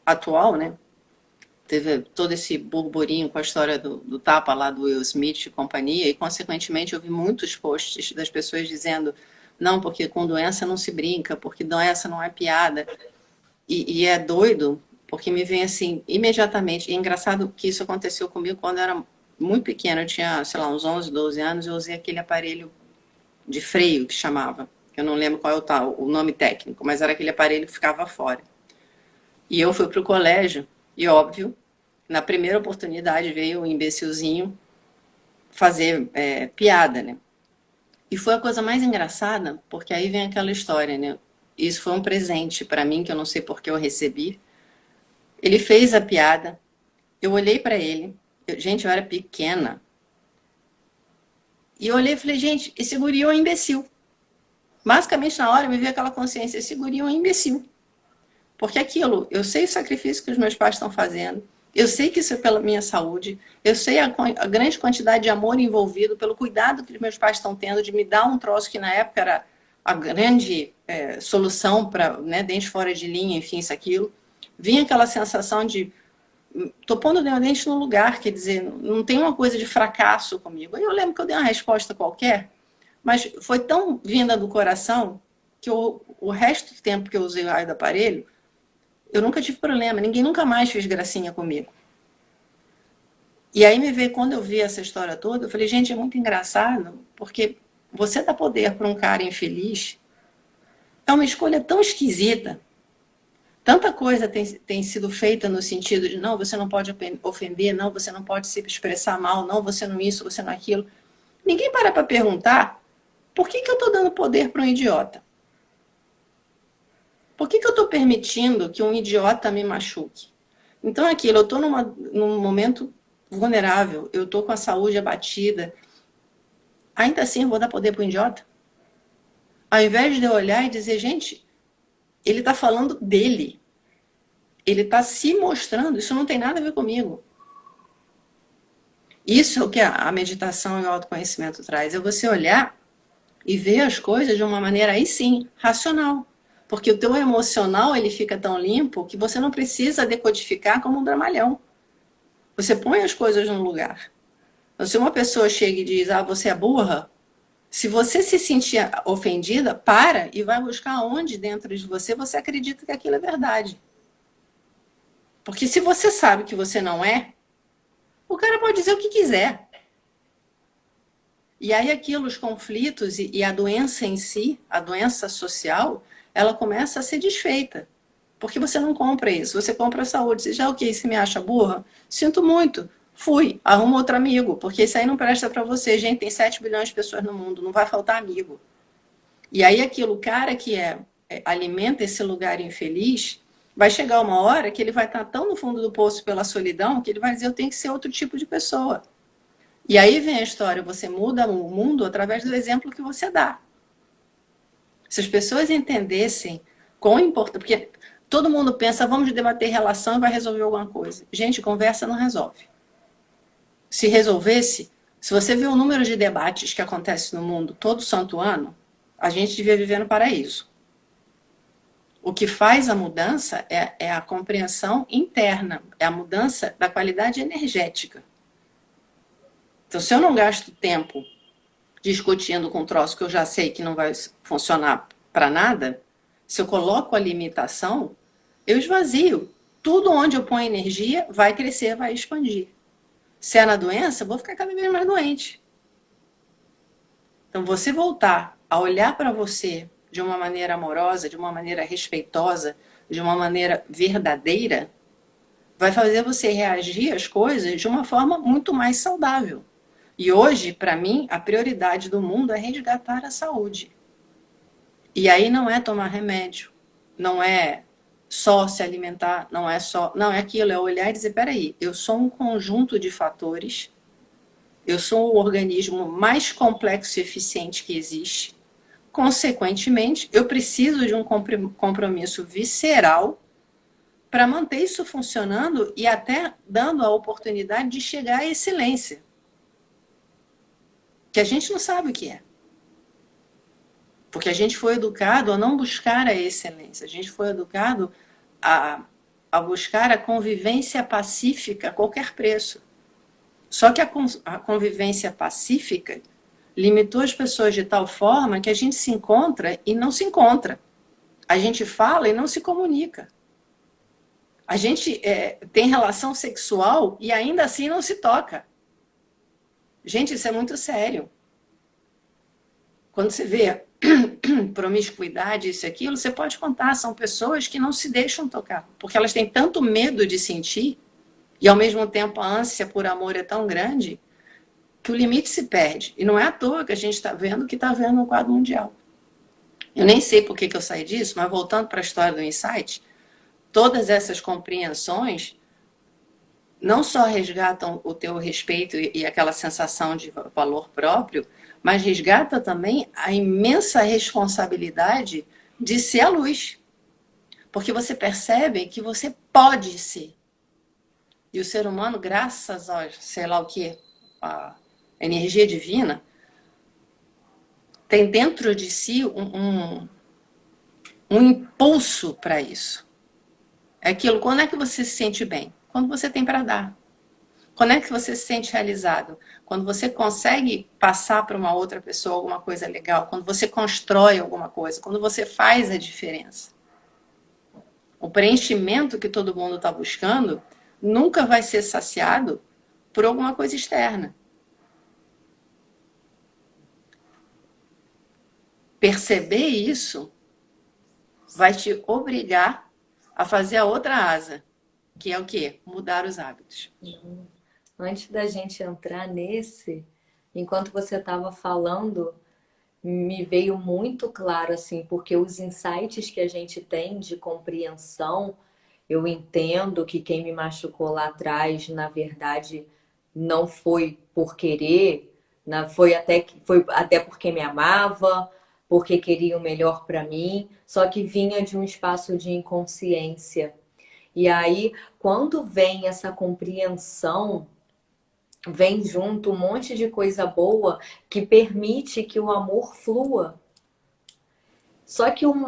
atual, né? Teve todo esse burburinho com a história do tapa lá do Will Smith e companhia, e consequentemente eu vi muitos posts das pessoas dizendo não, porque com doença não se brinca, porque doença não é piada. E é doido, porque me vem assim, imediatamente, e é engraçado que isso aconteceu comigo quando eu era muito pequena, eu tinha, sei lá, uns 11, 12 anos, eu usei aquele aparelho de freio que chamava, que eu não lembro qual é o nome técnico, mas era aquele aparelho que ficava fora. E eu fui pro colégio, e óbvio, na primeira oportunidade veio um imbecilzinho fazer piada, né? E foi a coisa mais engraçada, porque aí vem aquela história, né? Isso foi um presente para mim, que eu não sei por que eu recebi. Ele fez a piada, eu olhei para ele, gente, eu era pequena, e eu olhei e falei, gente, esse guri é um imbecil. Basicamente, na hora, me veio aquela consciência, esse guri é um imbecil. Porque aquilo, eu sei o sacrifício que os meus pais estão fazendo, eu sei que isso é pela minha saúde, eu sei a grande quantidade de amor envolvido, pelo cuidado que os meus pais estão tendo de me dar um troço que na época era a grande solução para, né, dente fora de linha, enfim, isso, aquilo. Vinha aquela sensação de, tô pondo o dente no lugar, quer dizer, não tem uma coisa de fracasso comigo. Aí eu lembro que eu dei uma resposta qualquer, mas foi tão vinda do coração que o resto do tempo que eu usei o raio do aparelho, eu nunca tive problema, ninguém nunca mais fez gracinha comigo. E aí me veio, quando eu vi essa história toda, eu falei, gente, é muito engraçado, porque você dá poder para um cara infeliz é uma escolha tão esquisita. Tanta coisa tem sido feita no sentido de, não, você não pode ofender, não, você não pode se expressar mal, não, você não isso, você não aquilo. Ninguém para perguntar, por que eu estou dando poder para um idiota? Por que eu estou permitindo que um idiota me machuque? Então, aquilo, eu estou num momento vulnerável, eu estou com a saúde abatida. Ainda assim, eu vou dar poder para o idiota? Ao invés de eu olhar e dizer, gente, ele está falando dele. Ele está se mostrando, isso não tem nada a ver comigo. Isso é o que a meditação e o autoconhecimento traz. É você olhar e ver as coisas de uma maneira, aí sim, racional. Porque o teu emocional, ele fica tão limpo que você não precisa decodificar como um dramalhão. Você põe as coisas no lugar. Então, se uma pessoa chega e diz, você é burra, se você se sentir ofendida, para e vai buscar onde dentro de você acredita que aquilo é verdade. Porque se você sabe que você não é, o cara pode dizer o que quiser. E aí aquilo, os conflitos e a doença em si, a doença social, ela começa a ser desfeita. Porque você não compra isso, você compra a saúde. Você já, ok, você me acha burra? Sinto muito. Fui, arruma outro amigo, porque isso aí não presta para você. Gente, tem 7 bilhões de pessoas no mundo, não vai faltar amigo. E aí aquilo, o cara que alimenta esse lugar infeliz, vai chegar uma hora que ele vai estar tão no fundo do poço pela solidão que ele vai dizer, eu tenho que ser outro tipo de pessoa. E aí vem a história, você muda o mundo através do exemplo que você dá. Se as pessoas entendessem quão importante, porque todo mundo pensa, vamos debater relação e vai resolver alguma coisa. Gente, conversa não resolve. Se resolvesse, se você vê o número de debates que acontece no mundo todo santo ano, a gente devia viver no paraíso. O que faz a mudança é a compreensão interna, é a mudança da qualidade energética. Então, se eu não gasto tempo discutindo com um troço que eu já sei que não vai funcionar para nada, se eu coloco a limitação, eu esvazio. Tudo onde eu ponho energia vai crescer, vai expandir. Se é na doença, eu vou ficar cada vez mais doente. Então, você voltar a olhar para você de uma maneira amorosa, de uma maneira respeitosa, de uma maneira verdadeira, vai fazer você reagir às coisas de uma forma muito mais saudável. E hoje, para mim, a prioridade do mundo é resgatar a saúde. E aí não é tomar remédio, não é só se alimentar, não é aquilo, é olhar e dizer, peraí, eu sou um conjunto de fatores, eu sou o organismo mais complexo e eficiente que existe. Consequentemente, eu preciso de um compromisso visceral para manter isso funcionando e até dando a oportunidade de chegar à excelência. Que a gente não sabe o que é. Porque a gente foi educado a não buscar a excelência, a gente foi educado a buscar a convivência pacífica a qualquer preço. Só que a convivência pacífica limitou as pessoas de tal forma que a gente se encontra e não se encontra. A gente fala e não se comunica. A gente tem relação sexual e ainda assim não se toca. Gente, isso é muito sério. Quando você vê promiscuidade, isso e aquilo, você pode contar, são pessoas que não se deixam tocar, porque elas têm tanto medo de sentir, e ao mesmo tempo a ânsia por amor é tão grande, que o limite se perde. E não é à toa que a gente está vendo o que está vendo no quadro mundial. Eu nem sei por que eu saí disso, mas voltando para a história do Insight, todas essas compreensões não só resgatam o teu respeito e aquela sensação de valor próprio, mas resgata também a imensa responsabilidade de ser a luz. Porque você percebe que você pode ser. E o ser humano, graças a, sei lá o que, a energia divina, tem dentro de si um impulso para isso. É aquilo, quando é que você se sente bem? Quando você tem para dar. Quando é que você se sente realizado? Quando você consegue passar para uma outra pessoa alguma coisa legal, quando você constrói alguma coisa, quando você faz a diferença. O preenchimento que todo mundo está buscando nunca vai ser saciado por alguma coisa externa. Perceber isso vai te obrigar a fazer a outra asa, que é o quê? Mudar os hábitos. Antes da gente entrar nesse, enquanto você estava falando, me veio muito claro, assim, porque os insights que a gente tem de compreensão, eu entendo que quem me machucou lá atrás, na verdade, não foi por querer, foi até porque me amava, porque queria o melhor para mim, só que vinha de um espaço de inconsciência. E aí, quando vem essa compreensão, vem junto um monte de coisa boa que permite que o amor flua. Só que um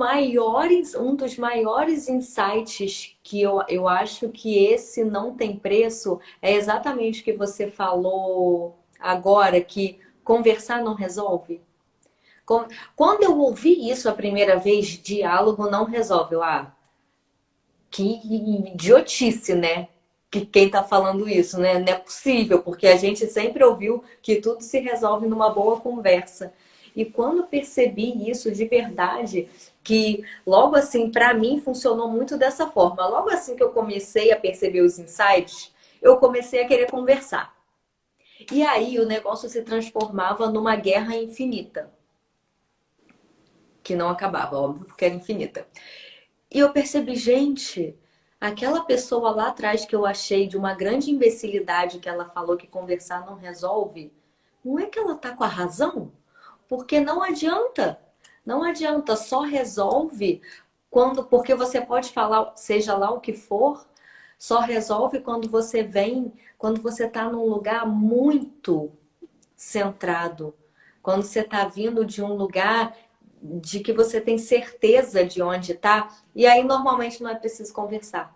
dos maiores insights que eu acho que esse não tem preço é exatamente o que você falou agora, que conversar não resolve. Quando eu ouvi isso a primeira vez, diálogo não resolve. que idiotice, né? Que quem tá falando isso, né? Não é possível, porque a gente sempre ouviu que tudo se resolve numa boa conversa. E quando eu percebi isso de verdade, que logo assim, para mim, funcionou muito dessa forma. Logo assim que eu comecei a perceber os insights, eu comecei a querer conversar. E aí o negócio se transformava numa guerra infinita, que não acabava, óbvio, porque era infinita. E eu percebi, gente, aquela pessoa lá atrás que eu achei de uma grande imbecilidade que ela falou que conversar não resolve, não é que ela tá com a razão? Porque não adianta. Não adianta, só resolve quando, porque você pode falar, seja lá o que for, só resolve quando você vem, quando você tá num lugar muito centrado, quando você está vindo de um lugar de que você tem certeza de onde está, e aí normalmente não é preciso conversar.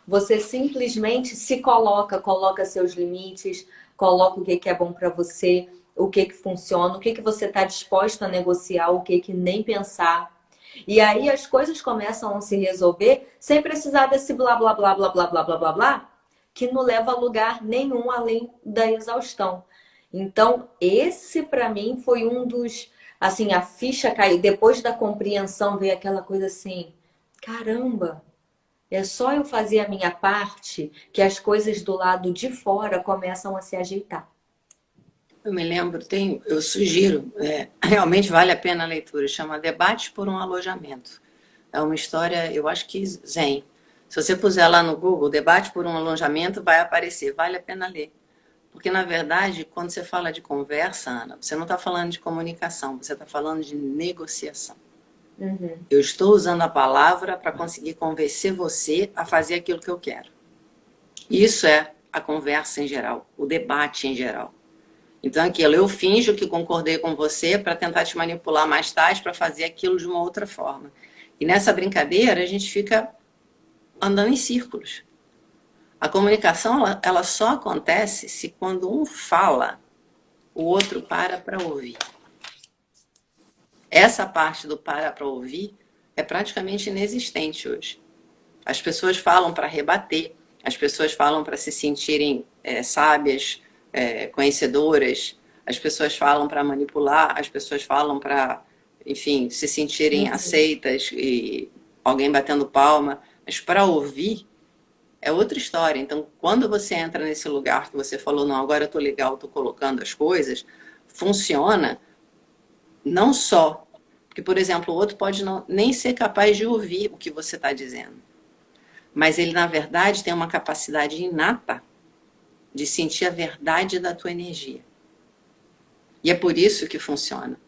Você simplesmente se coloca, coloca seus limites, coloca o que que é bom para você, o que que funciona, o que que você está disposto a negociar, o que que nem pensar. E aí as coisas começam a se resolver sem precisar desse blá blá blá blá blá blá blá blá blá, que não leva a lugar nenhum além da exaustão. Então, esse para mim foi um dos, assim, a ficha caiu. Depois da compreensão veio aquela coisa assim, caramba, é só eu fazer a minha parte que as coisas do lado de fora começam a se ajeitar. Eu me lembro, eu sugiro, realmente vale a pena a leitura, chama Debate por um Alojamento. É uma história, eu acho que zen. Se você puser lá no Google, Debate por um Alojamento, vai aparecer, vale a pena ler. Porque, na verdade, quando você fala de conversa, Ana, você não está falando de comunicação, você está falando de negociação. Uhum. Eu estou usando a palavra para conseguir convencer você a fazer aquilo que eu quero. Isso é a conversa em geral, o debate em geral. Então, aquilo, eu finjo que concordei com você para tentar te manipular mais tarde para fazer aquilo de uma outra forma. E nessa brincadeira, a gente fica andando em círculos. A comunicação, ela só acontece se quando um fala, o outro para ouvir. Essa parte do para ouvir é praticamente inexistente hoje. As pessoas falam para rebater, as pessoas falam para se sentirem sábias, conhecedoras, as pessoas falam para manipular, as pessoas falam para, enfim, se sentirem aceitas e alguém batendo palma. Mas para ouvir é outra história. Então, quando você entra nesse lugar que você falou, não, agora eu estou legal, estou colocando as coisas, funciona não só. Porque, por exemplo, o outro pode nem ser capaz de ouvir o que você está dizendo. Mas ele, na verdade, tem uma capacidade inata de sentir a verdade da tua energia. E é por isso que funciona.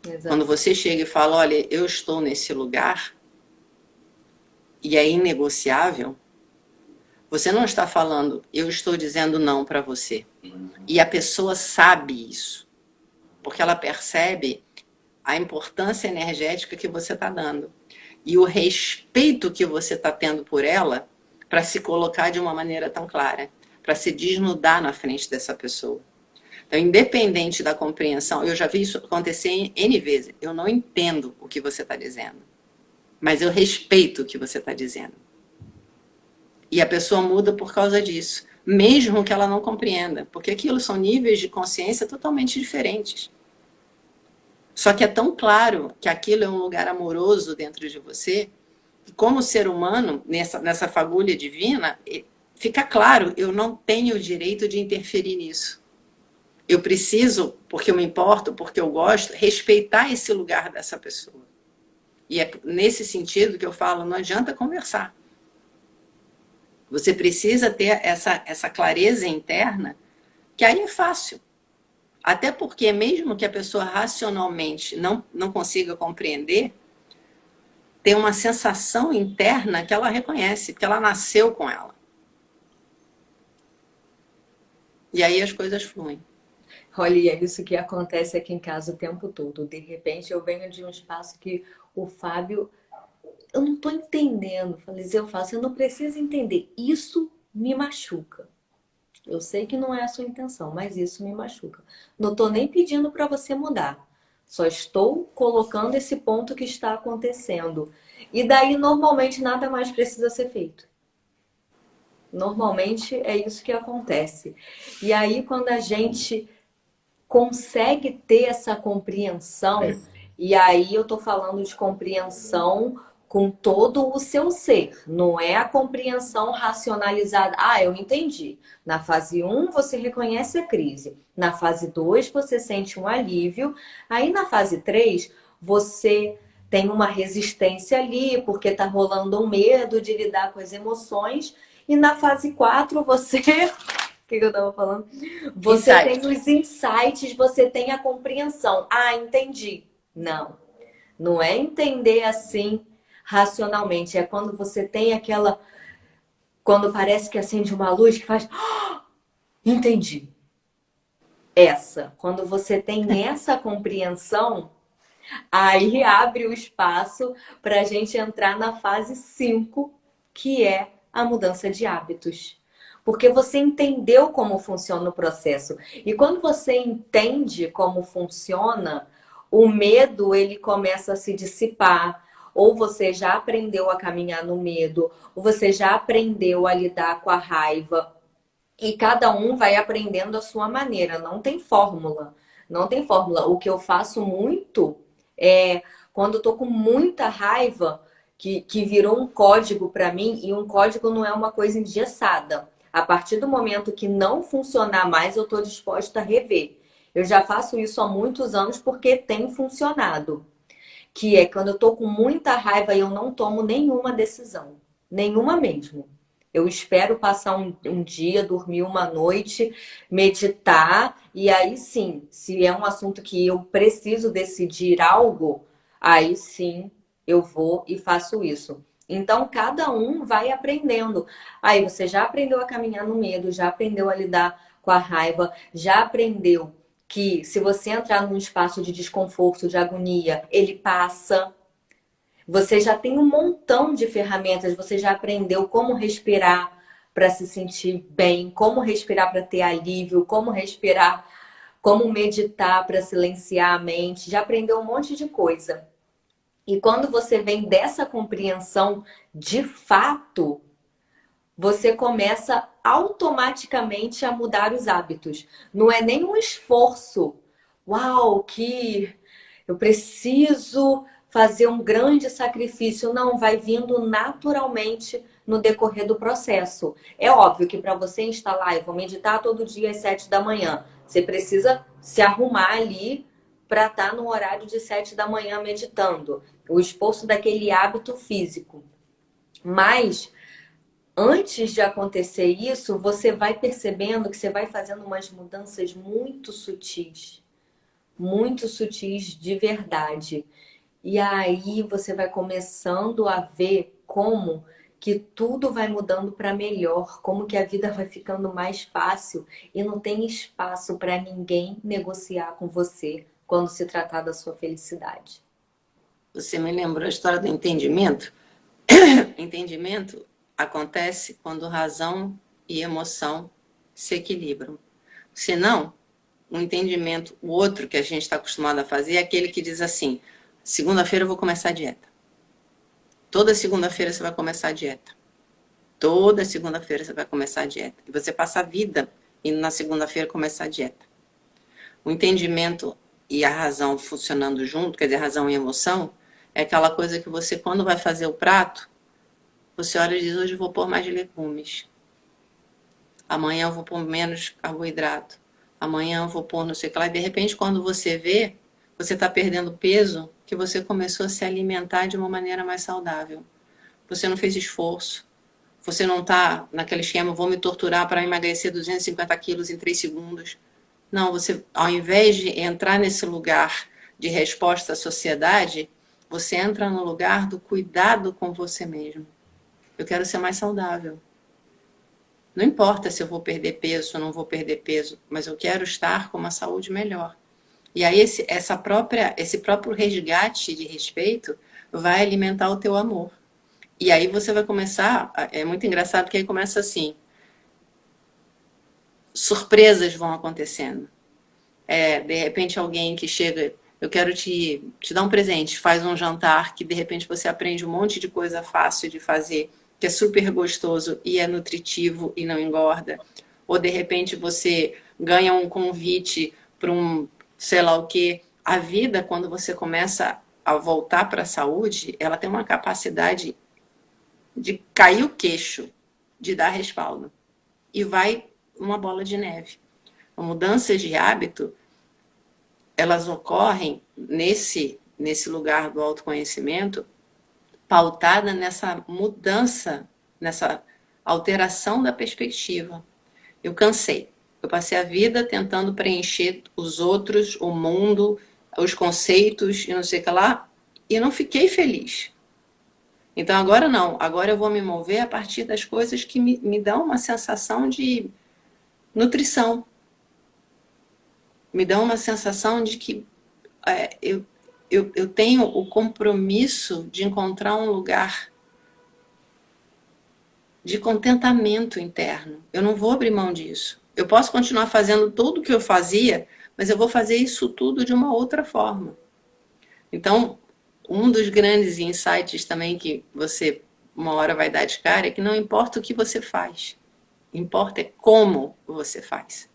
Exato. Quando você chega e fala, olha, eu estou nesse lugar e é inegociável, você não está falando, eu estou dizendo não para você. E a pessoa sabe isso, porque ela percebe a importância energética que você está dando e o respeito que você está tendo por ela para se colocar de uma maneira tão clara, para se desnudar na frente dessa pessoa. Então, independente da compreensão, eu já vi isso acontecer N vezes. Eu não entendo o que você está dizendo, mas eu respeito o que você está dizendo. E a pessoa muda por causa disso, mesmo que ela não compreenda, porque aquilo são níveis de consciência totalmente diferentes. Só que é tão claro que aquilo é um lugar amoroso dentro de você, que como ser humano, nessa fagulha divina, fica claro, eu não tenho o direito de interferir nisso. Eu preciso, porque eu me importo, porque eu gosto, respeitar esse lugar dessa pessoa. E é nesse sentido que eu falo, não adianta conversar. Você precisa ter essa clareza interna, que aí é fácil. Até porque mesmo que a pessoa racionalmente não consiga compreender, tem uma sensação interna que ela reconhece, que ela nasceu com ela. E aí as coisas fluem. Olha, e é isso que acontece aqui em casa o tempo todo. De repente eu venho de um espaço que o Fábio, eu não tô entendendo. Falei, eu faço, eu não preciso entender. Isso me machuca. Eu sei que não é a sua intenção, mas isso me machuca. Não tô nem pedindo para você mudar. Só estou colocando esse ponto que está acontecendo. E daí, normalmente, nada mais precisa ser feito. Normalmente é isso que acontece. E aí, quando a gente consegue ter essa compreensão, e aí eu tô falando de compreensão com todo o seu ser, não é a compreensão racionalizada. Ah, eu entendi. Na fase um você reconhece a crise. Na fase 2 você sente um alívio. Aí na fase 3 você tem uma resistência ali, porque tá rolando um medo de lidar com as emoções. E na fase 4 você que eu tava falando? Você tem Insight. os insights, você tem a compreensão. Ah, entendi. Não, não é entender assim racionalmente. É quando você tem aquela. Quando parece que acende uma luz que faz. "Ah, entendi. Essa. Quando você tem essa compreensão, aí abre o espaço para a gente entrar na fase 5, que é a mudança de hábitos. Porque você entendeu como funciona o processo. E quando você entende como funciona, o medo ele começa a se dissipar. Ou você já aprendeu a caminhar no medo, ou você já aprendeu a lidar com a raiva. E cada um vai aprendendo a sua maneira, não tem fórmula. Não tem fórmula. O que eu faço muito é quando eu tô com muita raiva, que virou um código para mim, e um código não é uma coisa engessada. A partir do momento que não funcionar mais, eu tô disposta a rever. Eu já faço isso há muitos anos porque tem funcionado. Que é quando eu tô com muita raiva e eu não tomo nenhuma decisão. Nenhuma mesmo. Eu espero passar um dia, dormir uma noite, meditar, e aí sim, se é um assunto que eu preciso decidir algo, aí sim eu vou e faço isso. Então, cada um vai aprendendo. Aí você já aprendeu a caminhar no medo, já aprendeu a lidar com a raiva, já aprendeu que se você entrar num espaço de desconforto, de agonia, ele passa. Você já tem um montão de ferramentas, você já aprendeu como respirar para se sentir bem, como respirar para ter alívio, como respirar, como meditar para silenciar a mente, já aprendeu um monte de coisa. E quando você vem dessa compreensão de fato, você começa automaticamente a mudar os hábitos. Não é nenhum esforço. Uau, que eu preciso fazer um grande sacrifício. Não, vai vindo naturalmente no decorrer do processo. É óbvio que para você instalar, eu vou meditar todo dia às 7 da manhã. Você precisa se arrumar ali para estar no horário de 7 da manhã meditando. O esforço daquele hábito físico. Mas antes de acontecer isso, você vai percebendo que você vai fazendo umas mudanças muito sutis de verdade. E aí você vai começando a ver como que tudo vai mudando para melhor, como que a vida vai ficando mais fácil e não tem espaço para ninguém negociar com você quando se tratar da sua felicidade. Você me lembrou a história do entendimento? Entendimento acontece quando razão e emoção se equilibram. Senão, o entendimento, o outro que a gente está acostumado a fazer é aquele que diz assim: segunda-feira eu vou começar a dieta. Toda segunda-feira você vai começar a dieta. Toda segunda-feira você vai começar a dieta. E você passa a vida indo na segunda-feira começar a dieta. O entendimento e a razão funcionando junto, quer dizer, razão e emoção, é aquela coisa que você, quando vai fazer o prato, você olha e diz: hoje eu vou pôr mais legumes. Amanhã eu vou pôr menos carboidrato. Amanhã eu vou pôr não sei o que lá. E de repente, quando você vê, você está perdendo peso que você começou a se alimentar de uma maneira mais saudável. Você não fez esforço. Você não está naquele esquema: vou me torturar para emagrecer 250 quilos em 3 segundos. Não, você, ao invés de entrar nesse lugar de resposta à sociedade, você entra no lugar do cuidado com você mesmo. Eu quero ser mais saudável. Não importa se eu vou perder peso ou não vou perder peso, mas eu quero estar com uma saúde melhor. E aí esse próprio resgate de respeito vai alimentar o teu amor. E aí você vai começar, é muito engraçado que aí começa assim, surpresas vão acontecendo. De repente alguém que chega eu quero te dar um presente, faz um jantar que de repente você aprende um monte de coisa fácil de fazer, que é super gostoso e é nutritivo e não engorda. Ou de repente você ganha um convite para um sei lá o quê. A vida, quando você começa a voltar para a saúde, ela tem uma capacidade de cair o queixo, de dar respaldo. E vai uma bola de neve. Mudanças de hábito, elas ocorrem nesse lugar do autoconhecimento, pautada nessa mudança, nessa alteração da perspectiva. Eu cansei. Eu passei a vida tentando preencher os outros, o mundo, os conceitos e não sei o que lá, e não fiquei feliz. Então agora não, agora eu vou me mover a partir das coisas que me dão uma sensação de nutrição. Me dão uma sensação de que eu tenho o compromisso de encontrar um lugar de contentamento interno. Eu não vou abrir mão disso. Eu posso continuar fazendo tudo o que eu fazia, mas eu vou fazer isso tudo de uma outra forma. Então, um dos grandes insights também que você uma hora vai dar de cara é que não importa o que você faz, importa é como você faz.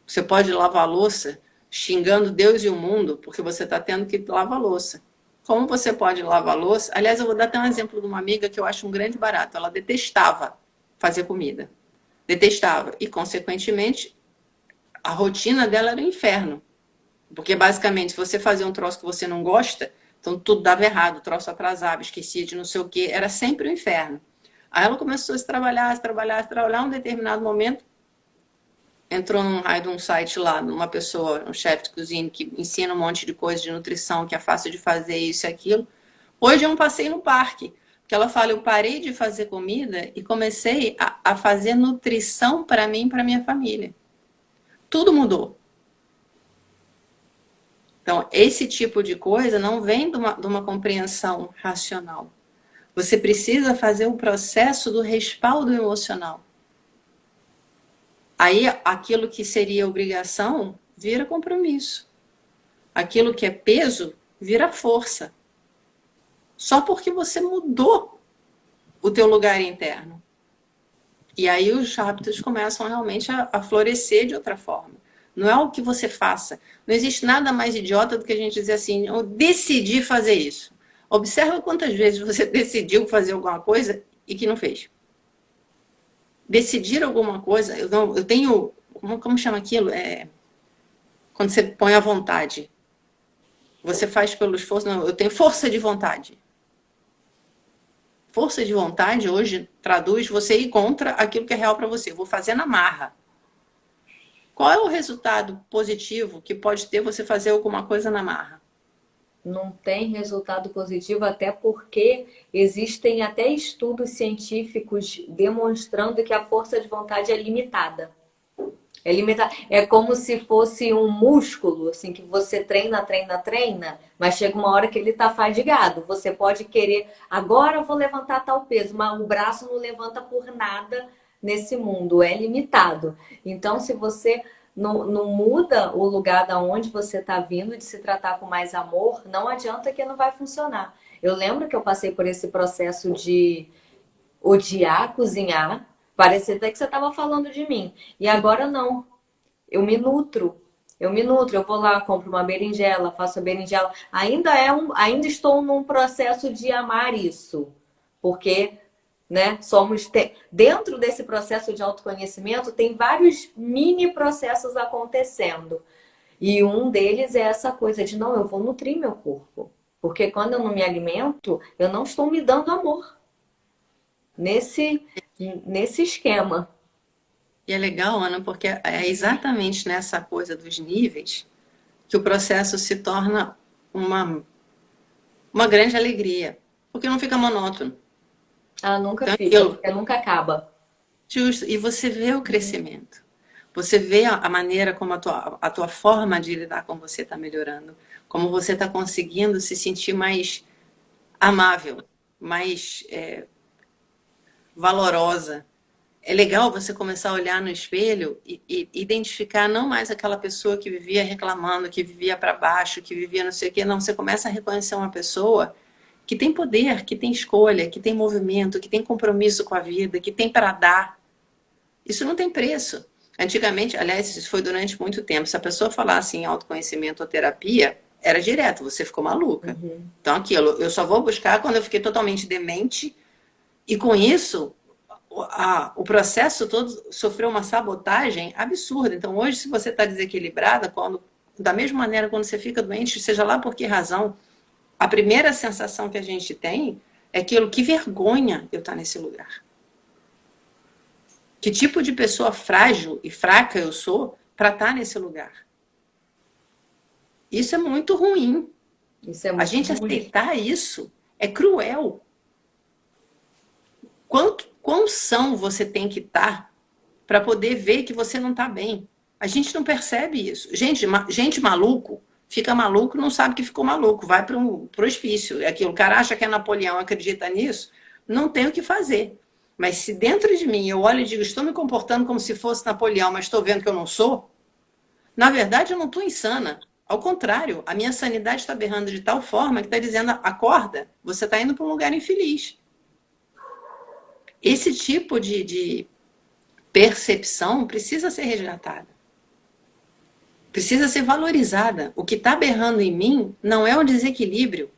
Você pode lavar a louça xingando Deus e o mundo porque você está tendo que lavar a louça. Como você pode lavar a louça? Aliás, eu vou dar até um exemplo de uma amiga que eu acho um grande barato. Ela detestava fazer comida. Detestava. E, consequentemente, a rotina dela era um inferno. Porque, basicamente, se você fazia um troço que você não gosta, então tudo dava errado. O troço atrasava, esquecia de não sei o quê. Era sempre um inferno. Aí ela começou a se trabalhar, se trabalhar, se trabalhar. Um determinado momento, entrou num raio de um site lá, numa pessoa, um chefe de cozinha que ensina um monte de coisa de nutrição, que é fácil de fazer isso e aquilo. Hoje é um passeio no parque, que ela fala, eu parei de fazer comida e comecei a fazer nutrição para mim e para minha família. Tudo mudou. Então, esse tipo de coisa não vem de uma compreensão racional. Você precisa fazer o processo do respaldo emocional. Aí, aquilo que seria obrigação vira compromisso. Aquilo que é peso vira força. Só porque você mudou o teu lugar interno. E aí os hábitos começam realmente a florescer de outra forma. Não é o que você faça. Não existe nada mais idiota do que a gente dizer assim, eu decidi fazer isso. Observa quantas vezes você decidiu fazer alguma coisa e que não fez. Decidir alguma coisa, eu tenho, como chama aquilo? Quando você põe a vontade. Você faz pelo esforço, não, eu tenho força de vontade. Força de vontade hoje traduz você ir contra aquilo que é real para você. Eu vou fazer na marra. Qual é o resultado positivo que pode ter você fazer alguma coisa na marra? Não tem resultado positivo, até porque existem até estudos científicos demonstrando que a força de vontade é limitada. É limitada. É como se fosse um músculo, assim, que você treina, treina, treina, mas chega uma hora que ele tá fadigado. Você pode querer, agora eu vou levantar tal peso, mas o braço não levanta por nada nesse mundo, é limitado. Então, se você não muda o lugar da onde você está vindo, de se tratar com mais amor, não adianta que não vai funcionar. Eu lembro que eu passei por esse processo de odiar cozinhar. Parecia até que você estava falando de mim. E agora não. Eu me nutro. Eu me nutro. Eu vou lá, compro uma berinjela, faço a berinjela. Ainda estou num processo de amar isso. Porque, né, dentro desse processo de autoconhecimento tem vários mini processos acontecendo. E um deles é essa coisa de não, eu vou nutrir meu corpo. Porque quando eu não me alimento, eu não estou me dando amor nesse esquema. E é legal, Ana, porque é exatamente nessa coisa dos níveis que o processo se torna uma grande alegria, porque não fica monótono. Ah, nunca Então, fica, porque nunca acaba. justo, e você vê o crescimento. Você vê a maneira como a tua forma de lidar com você está melhorando, como você está conseguindo se sentir mais amável, mais valorosa. é legal você começar a olhar no espelho e identificar não mais aquela pessoa que vivia reclamando, que vivia para baixo, que vivia não sei o quê. Não, você começa a reconhecer uma pessoa que tem poder, que tem escolha, que tem movimento, que tem compromisso com a vida, que tem para dar. Isso não tem preço. Antigamente, aliás, isso foi durante muito tempo. Se a pessoa falasse em autoconhecimento ou terapia, era direto, você ficou maluca. Então, aquilo, eu só vou buscar quando eu fiquei totalmente demente. E com isso, o processo todo sofreu uma sabotagem absurda. Então, hoje, se você está desequilibrada, da mesma maneira, quando você fica doente, seja lá por que razão, a primeira sensação que a gente tem é aquilo, que vergonha eu estar nesse lugar. Que tipo de pessoa frágil e fraca eu sou para estar nesse lugar? Isso é muito ruim. Isso é muito a gente ruim. aceitar isso é cruel. Quão são você tem que estar para poder ver que você não está bem? A gente não percebe isso. Gente maluco fica maluco, não sabe que ficou maluco, vai para o hospício. É aquilo, o cara acha que é Napoleão, acredita nisso, não tem o que fazer. Mas se dentro de mim eu olho e digo, estou me comportando como se fosse Napoleão, mas estou vendo que eu não sou, na verdade eu não estou insana. Ao contrário, a minha sanidade está berrando de tal forma que está dizendo, acorda, você está indo para um lugar infeliz. Esse tipo de percepção precisa ser resgatada. Precisa ser valorizada. O que está berrando em mim não é um desequilíbrio.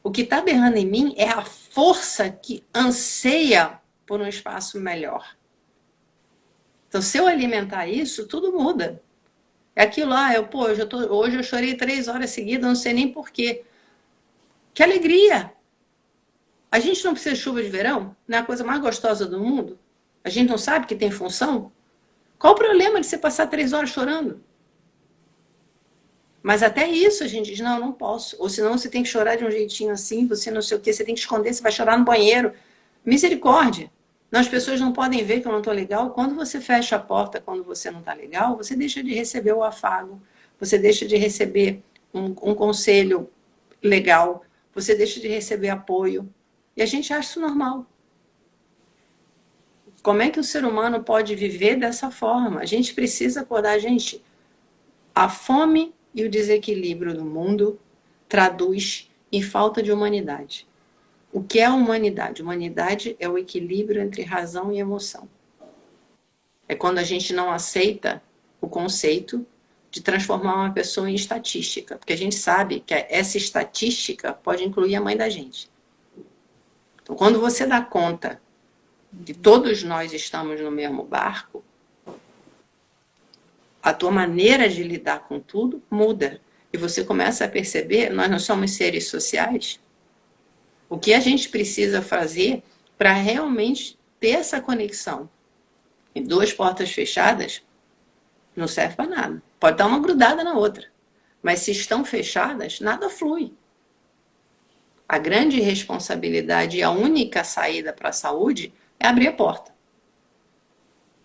O que está berrando em mim é a força que anseia por um espaço melhor. Então, se eu alimentar isso, tudo muda. É aquilo lá, hoje eu chorei 3 horas seguidas, não sei nem porquê. Que alegria! A gente não precisa de chuva de verão? Não é a coisa mais gostosa do mundo? A gente não sabe que tem função? Qual o problema de você passar 3 horas chorando? Mas até isso a gente diz, não, não posso. Ou senão você tem que chorar de um jeitinho assim, você não sei o quê, você tem que esconder, você vai chorar no banheiro. Misericórdia. Não, as pessoas não podem ver que eu não estou legal. Quando você fecha a porta, quando você não está legal, você deixa de receber o afago, você deixa de receber um conselho legal, você deixa de receber apoio. E a gente acha isso normal. Como é que o ser humano pode viver dessa forma? A gente precisa acordar, gente. A fome e o desequilíbrio do mundo traduz em falta de humanidade. O que é a humanidade? Humanidade é o equilíbrio entre razão e emoção. É quando a gente não aceita o conceito de transformar uma pessoa em estatística, porque a gente sabe que essa estatística pode incluir a mãe da gente. Então, quando você dá conta de todos nós estamos no mesmo barco, a tua maneira de lidar com tudo muda. E você começa a perceber, nós não somos seres sociais. O que a gente precisa fazer para realmente ter essa conexão? Em 2 portas fechadas, não serve para nada. Pode dar uma grudada na outra. Mas se estão fechadas, nada flui. A grande responsabilidade e a única saída para a saúde é abrir a porta.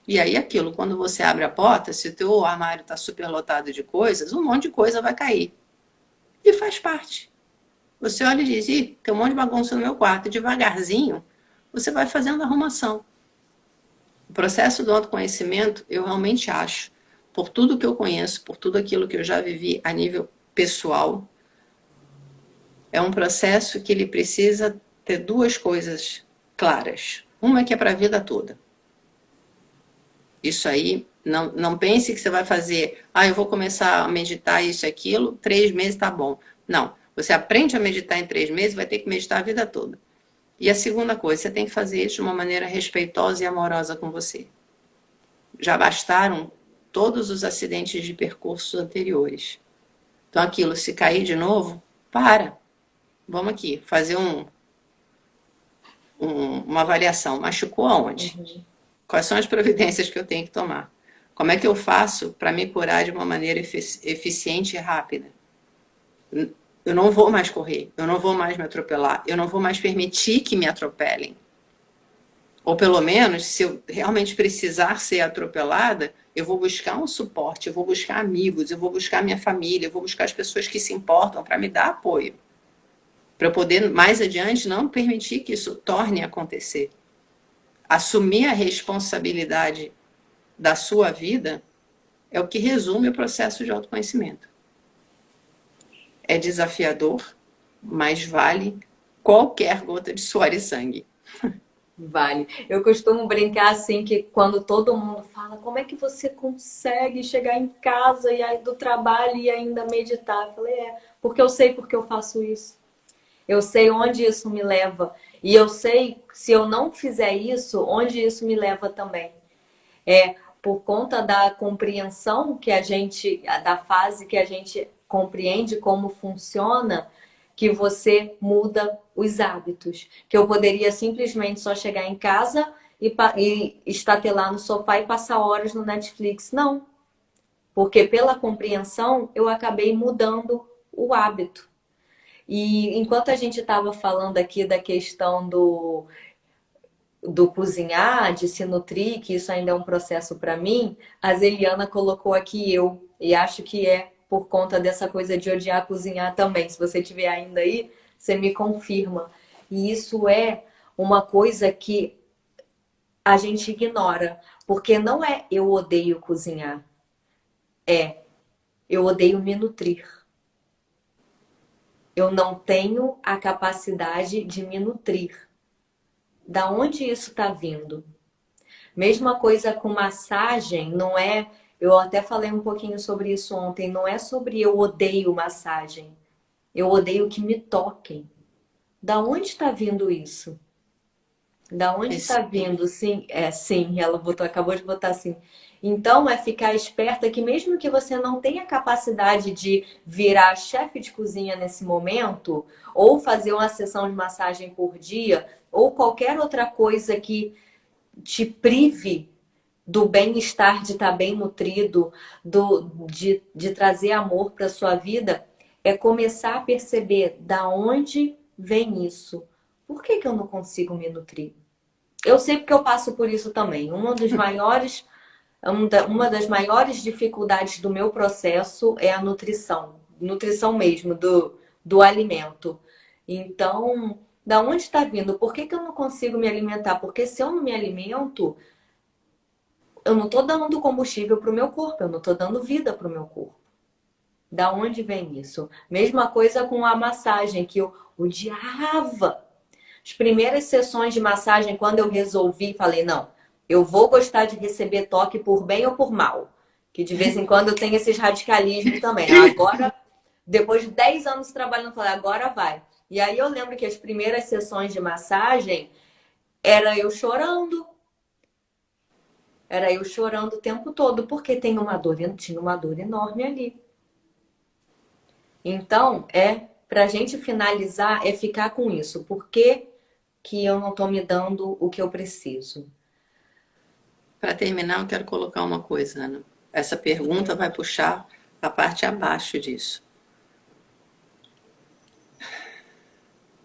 E aí aquilo, quando você abre a porta, se o teu armário está superlotado de coisas, um monte de coisa vai cair. E faz parte. Você olha e diz, ih, tem um monte de bagunça no meu quarto. E devagarzinho, você vai fazendo a arrumação. O processo do autoconhecimento, eu realmente acho, por tudo que eu conheço, por tudo aquilo que eu já vivi a nível pessoal, é um processo que ele precisa ter 2 coisas claras. Uma que é para a vida toda. Isso aí, não pense que você vai fazer, eu vou começar a meditar isso e aquilo, 3 meses tá bom. Não, você aprende a meditar em 3 meses, vai ter que meditar a vida toda. E a segunda coisa, você tem que fazer isso de uma maneira respeitosa e amorosa com você. Já bastaram todos os acidentes de percursos anteriores. Então aquilo, se cair de novo, para. Vamos aqui, fazer uma avaliação. Machucou aonde? Quais são as providências que eu tenho que tomar? Como é que eu faço para me curar de uma maneira eficiente e rápida? Eu não vou mais correr, eu não vou mais me atropelar, eu não vou mais permitir que me atropelem. Ou pelo menos, se eu realmente precisar ser atropelada, eu vou buscar um suporte, eu vou buscar amigos, eu vou buscar minha família, eu vou buscar as pessoas que se importam para me dar apoio. Para eu poder, mais adiante, não permitir que isso torne a acontecer. assumir a responsabilidade da sua vida é o que resume o processo de autoconhecimento. É desafiador, mas vale qualquer gota de suor e sangue. Vale. Eu costumo brincar assim que quando todo mundo fala como é que você consegue chegar em casa e aí do trabalho e ainda meditar? Eu falei, porque eu sei porque eu faço isso. Eu sei onde isso me leva. E eu sei, se eu não fizer isso, onde isso me leva também. É por conta da compreensão que a gente, da fase que a gente compreende como funciona, que você muda os hábitos. Que eu poderia simplesmente só chegar em casa e estatelar no sofá e passar horas no Netflix. Não. Porque pela compreensão eu acabei mudando o hábito. E enquanto a gente estava falando aqui da questão do cozinhar, de se nutrir, que isso ainda é um processo para mim, a Zeliana colocou aqui eu, e acho que é por conta dessa coisa de odiar cozinhar também. Se você tiver ainda aí, você me confirma. E isso é uma coisa que a gente ignora, porque não é eu odeio cozinhar, é eu odeio me nutrir. Eu não tenho a capacidade de me nutrir. Da onde isso está vindo? Mesma coisa com massagem, não é. Eu até falei um pouquinho sobre isso ontem. Não é sobre eu odeio massagem. Eu odeio que me toquem. Da onde está vindo isso? Da onde está vindo? Sim, sim, ela botou, acabou de botar assim. Então é ficar esperta que mesmo que você não tenha capacidade de virar chefe de cozinha nesse momento, ou fazer uma sessão de massagem por dia, ou qualquer outra coisa que te prive do bem-estar, de estar bem nutrido, de trazer amor para sua vida, é começar a perceber da onde vem isso. Por que que eu não consigo me nutrir? Eu sei porque eu passo por isso também. Uma das maiores dificuldades do meu processo é a nutrição. Nutrição mesmo, do alimento. Então, da onde está vindo? Por que que eu não consigo me alimentar? Porque se eu não me alimento, eu não estou dando combustível para o meu corpo, eu não estou dando vida para o meu corpo. Da onde vem isso? Mesma coisa com a massagem, que eu odiava. As primeiras sessões de massagem, quando eu resolvi, falei, não, eu vou gostar de receber toque por bem ou por mal. Que de vez em quando eu tenho esses radicalismos também. Agora, depois de 10 anos trabalhando, falei, agora vai. E aí eu lembro que as primeiras sessões de massagem era eu chorando. Era eu chorando o tempo todo, porque tinha uma dor enorme ali. Então, pra gente finalizar, é ficar com isso. Por que que eu não tô me dando o que eu preciso? Para terminar, eu quero colocar uma coisa, Ana. Essa pergunta vai puxar a parte abaixo disso.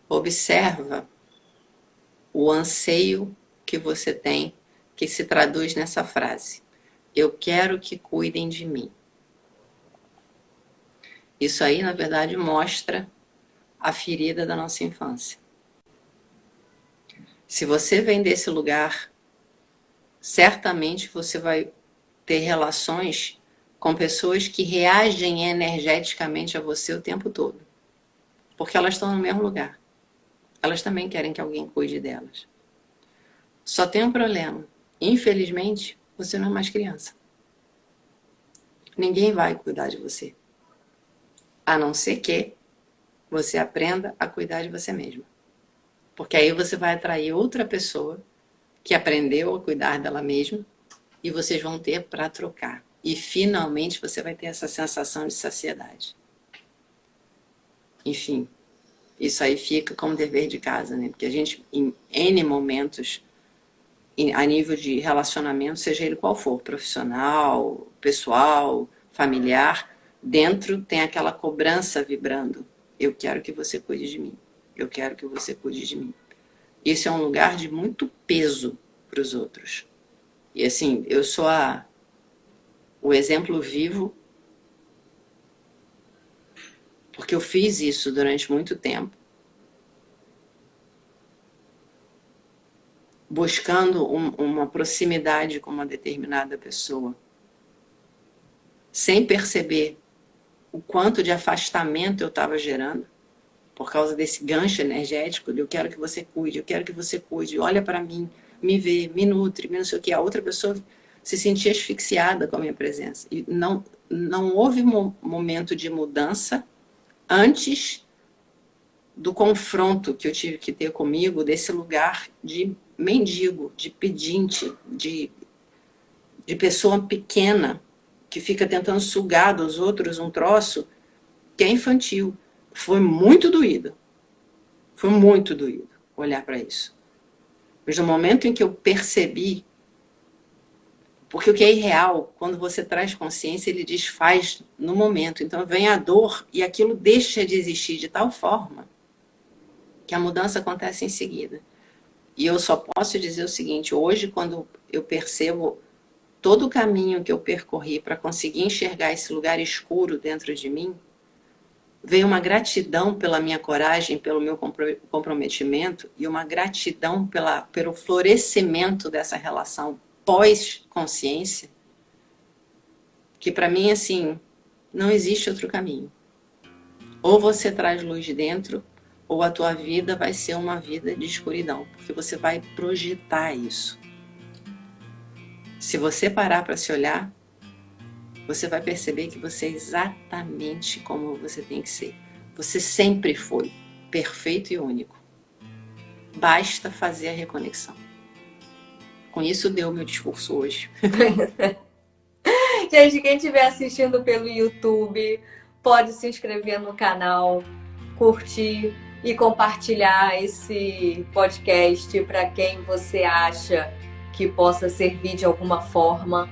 Observa o anseio que você tem, que se traduz nessa frase. Eu quero que cuidem de mim. Isso aí, na verdade, mostra a ferida da nossa infância. Se você vem desse lugar, certamente você vai ter relações com pessoas que reagem energeticamente a você o tempo todo. Porque elas estão no mesmo lugar. Elas também querem que alguém cuide delas. Só tem um problema. Infelizmente, você não é mais criança. Ninguém vai cuidar de você. A não ser que você aprenda a cuidar de você mesma. Porque aí você vai atrair outra pessoa que aprendeu a cuidar dela mesma e vocês vão ter para trocar. E finalmente você vai ter essa sensação de saciedade. Enfim, isso aí fica como dever de casa, né? Porque a gente, em N momentos, a nível de relacionamento, seja ele qual for, profissional, pessoal, familiar, dentro tem aquela cobrança vibrando. Eu quero que você cuide de mim. Eu quero que você cuide de mim. Isso é um lugar de muito peso para os outros. E assim, eu sou o exemplo vivo, porque eu fiz isso durante muito tempo. buscando uma proximidade com uma determinada pessoa, sem perceber o quanto de afastamento eu estava gerando, por causa desse gancho energético de eu quero que você cuide, eu quero que você cuide, olha para mim, me vê, me nutre, me não sei o que. A outra pessoa se sentia asfixiada com a minha presença. E não houve momento de mudança antes do confronto que eu tive que ter comigo, desse lugar de mendigo, de pedinte, de pessoa pequena, que fica tentando sugar dos outros um troço que é infantil. Foi muito doído olhar para isso. Mas no momento em que eu percebi, porque o que é irreal, quando você traz consciência, ele desfaz no momento. Então vem a dor e aquilo deixa de existir de tal forma que a mudança acontece em seguida. E eu só posso dizer o seguinte, hoje quando eu percebo todo o caminho que eu percorri para conseguir enxergar esse lugar escuro dentro de mim, veio uma gratidão pela minha coragem, pelo meu comprometimento e uma gratidão pelo florescimento dessa relação pós-consciência, que para mim, assim, não existe outro caminho. Ou você traz luz de dentro, ou a tua vida vai ser uma vida de escuridão, porque você vai projetar isso. Se você parar para se olhar, você vai perceber que você é exatamente como você tem que ser. Você sempre foi perfeito e único. Basta fazer a reconexão. Com isso deu o meu discurso hoje. Gente, quem estiver assistindo pelo YouTube, pode se inscrever no canal, curtir e compartilhar esse podcast para quem você acha que possa servir de alguma forma.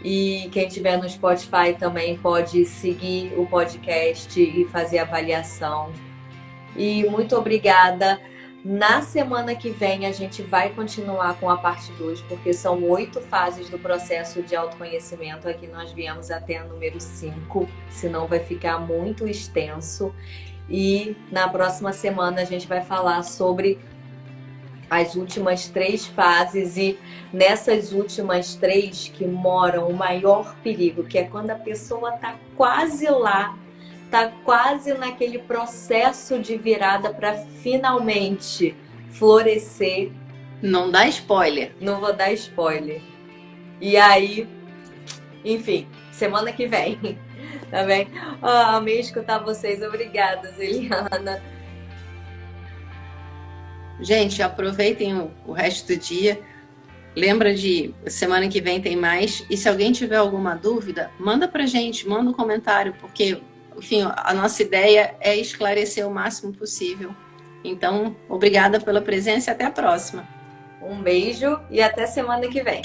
E quem estiver no Spotify também pode seguir o podcast e fazer avaliação. E muito obrigada. Na semana que vem a gente vai continuar com a parte 2, porque são 8 fases do processo de autoconhecimento. Aqui nós viemos até a número 5, senão vai ficar muito extenso. E na próxima semana a gente vai falar sobre as últimas 3 fases, e nessas últimas 3 que moram o maior perigo, que é quando a pessoa está quase lá, está quase naquele processo de virada para finalmente florescer. Não dá spoiler. Não vou dar spoiler. E aí, enfim, semana que vem, tá bem? Amei escutar vocês. Obrigada, Zeliana. Gente, aproveitem o resto do dia. Lembra de semana que vem tem mais. E se alguém tiver alguma dúvida, manda pra gente, manda um comentário, porque, enfim, a nossa ideia é esclarecer o máximo possível. Então, obrigada pela presença e até a próxima. Um beijo e até semana que vem.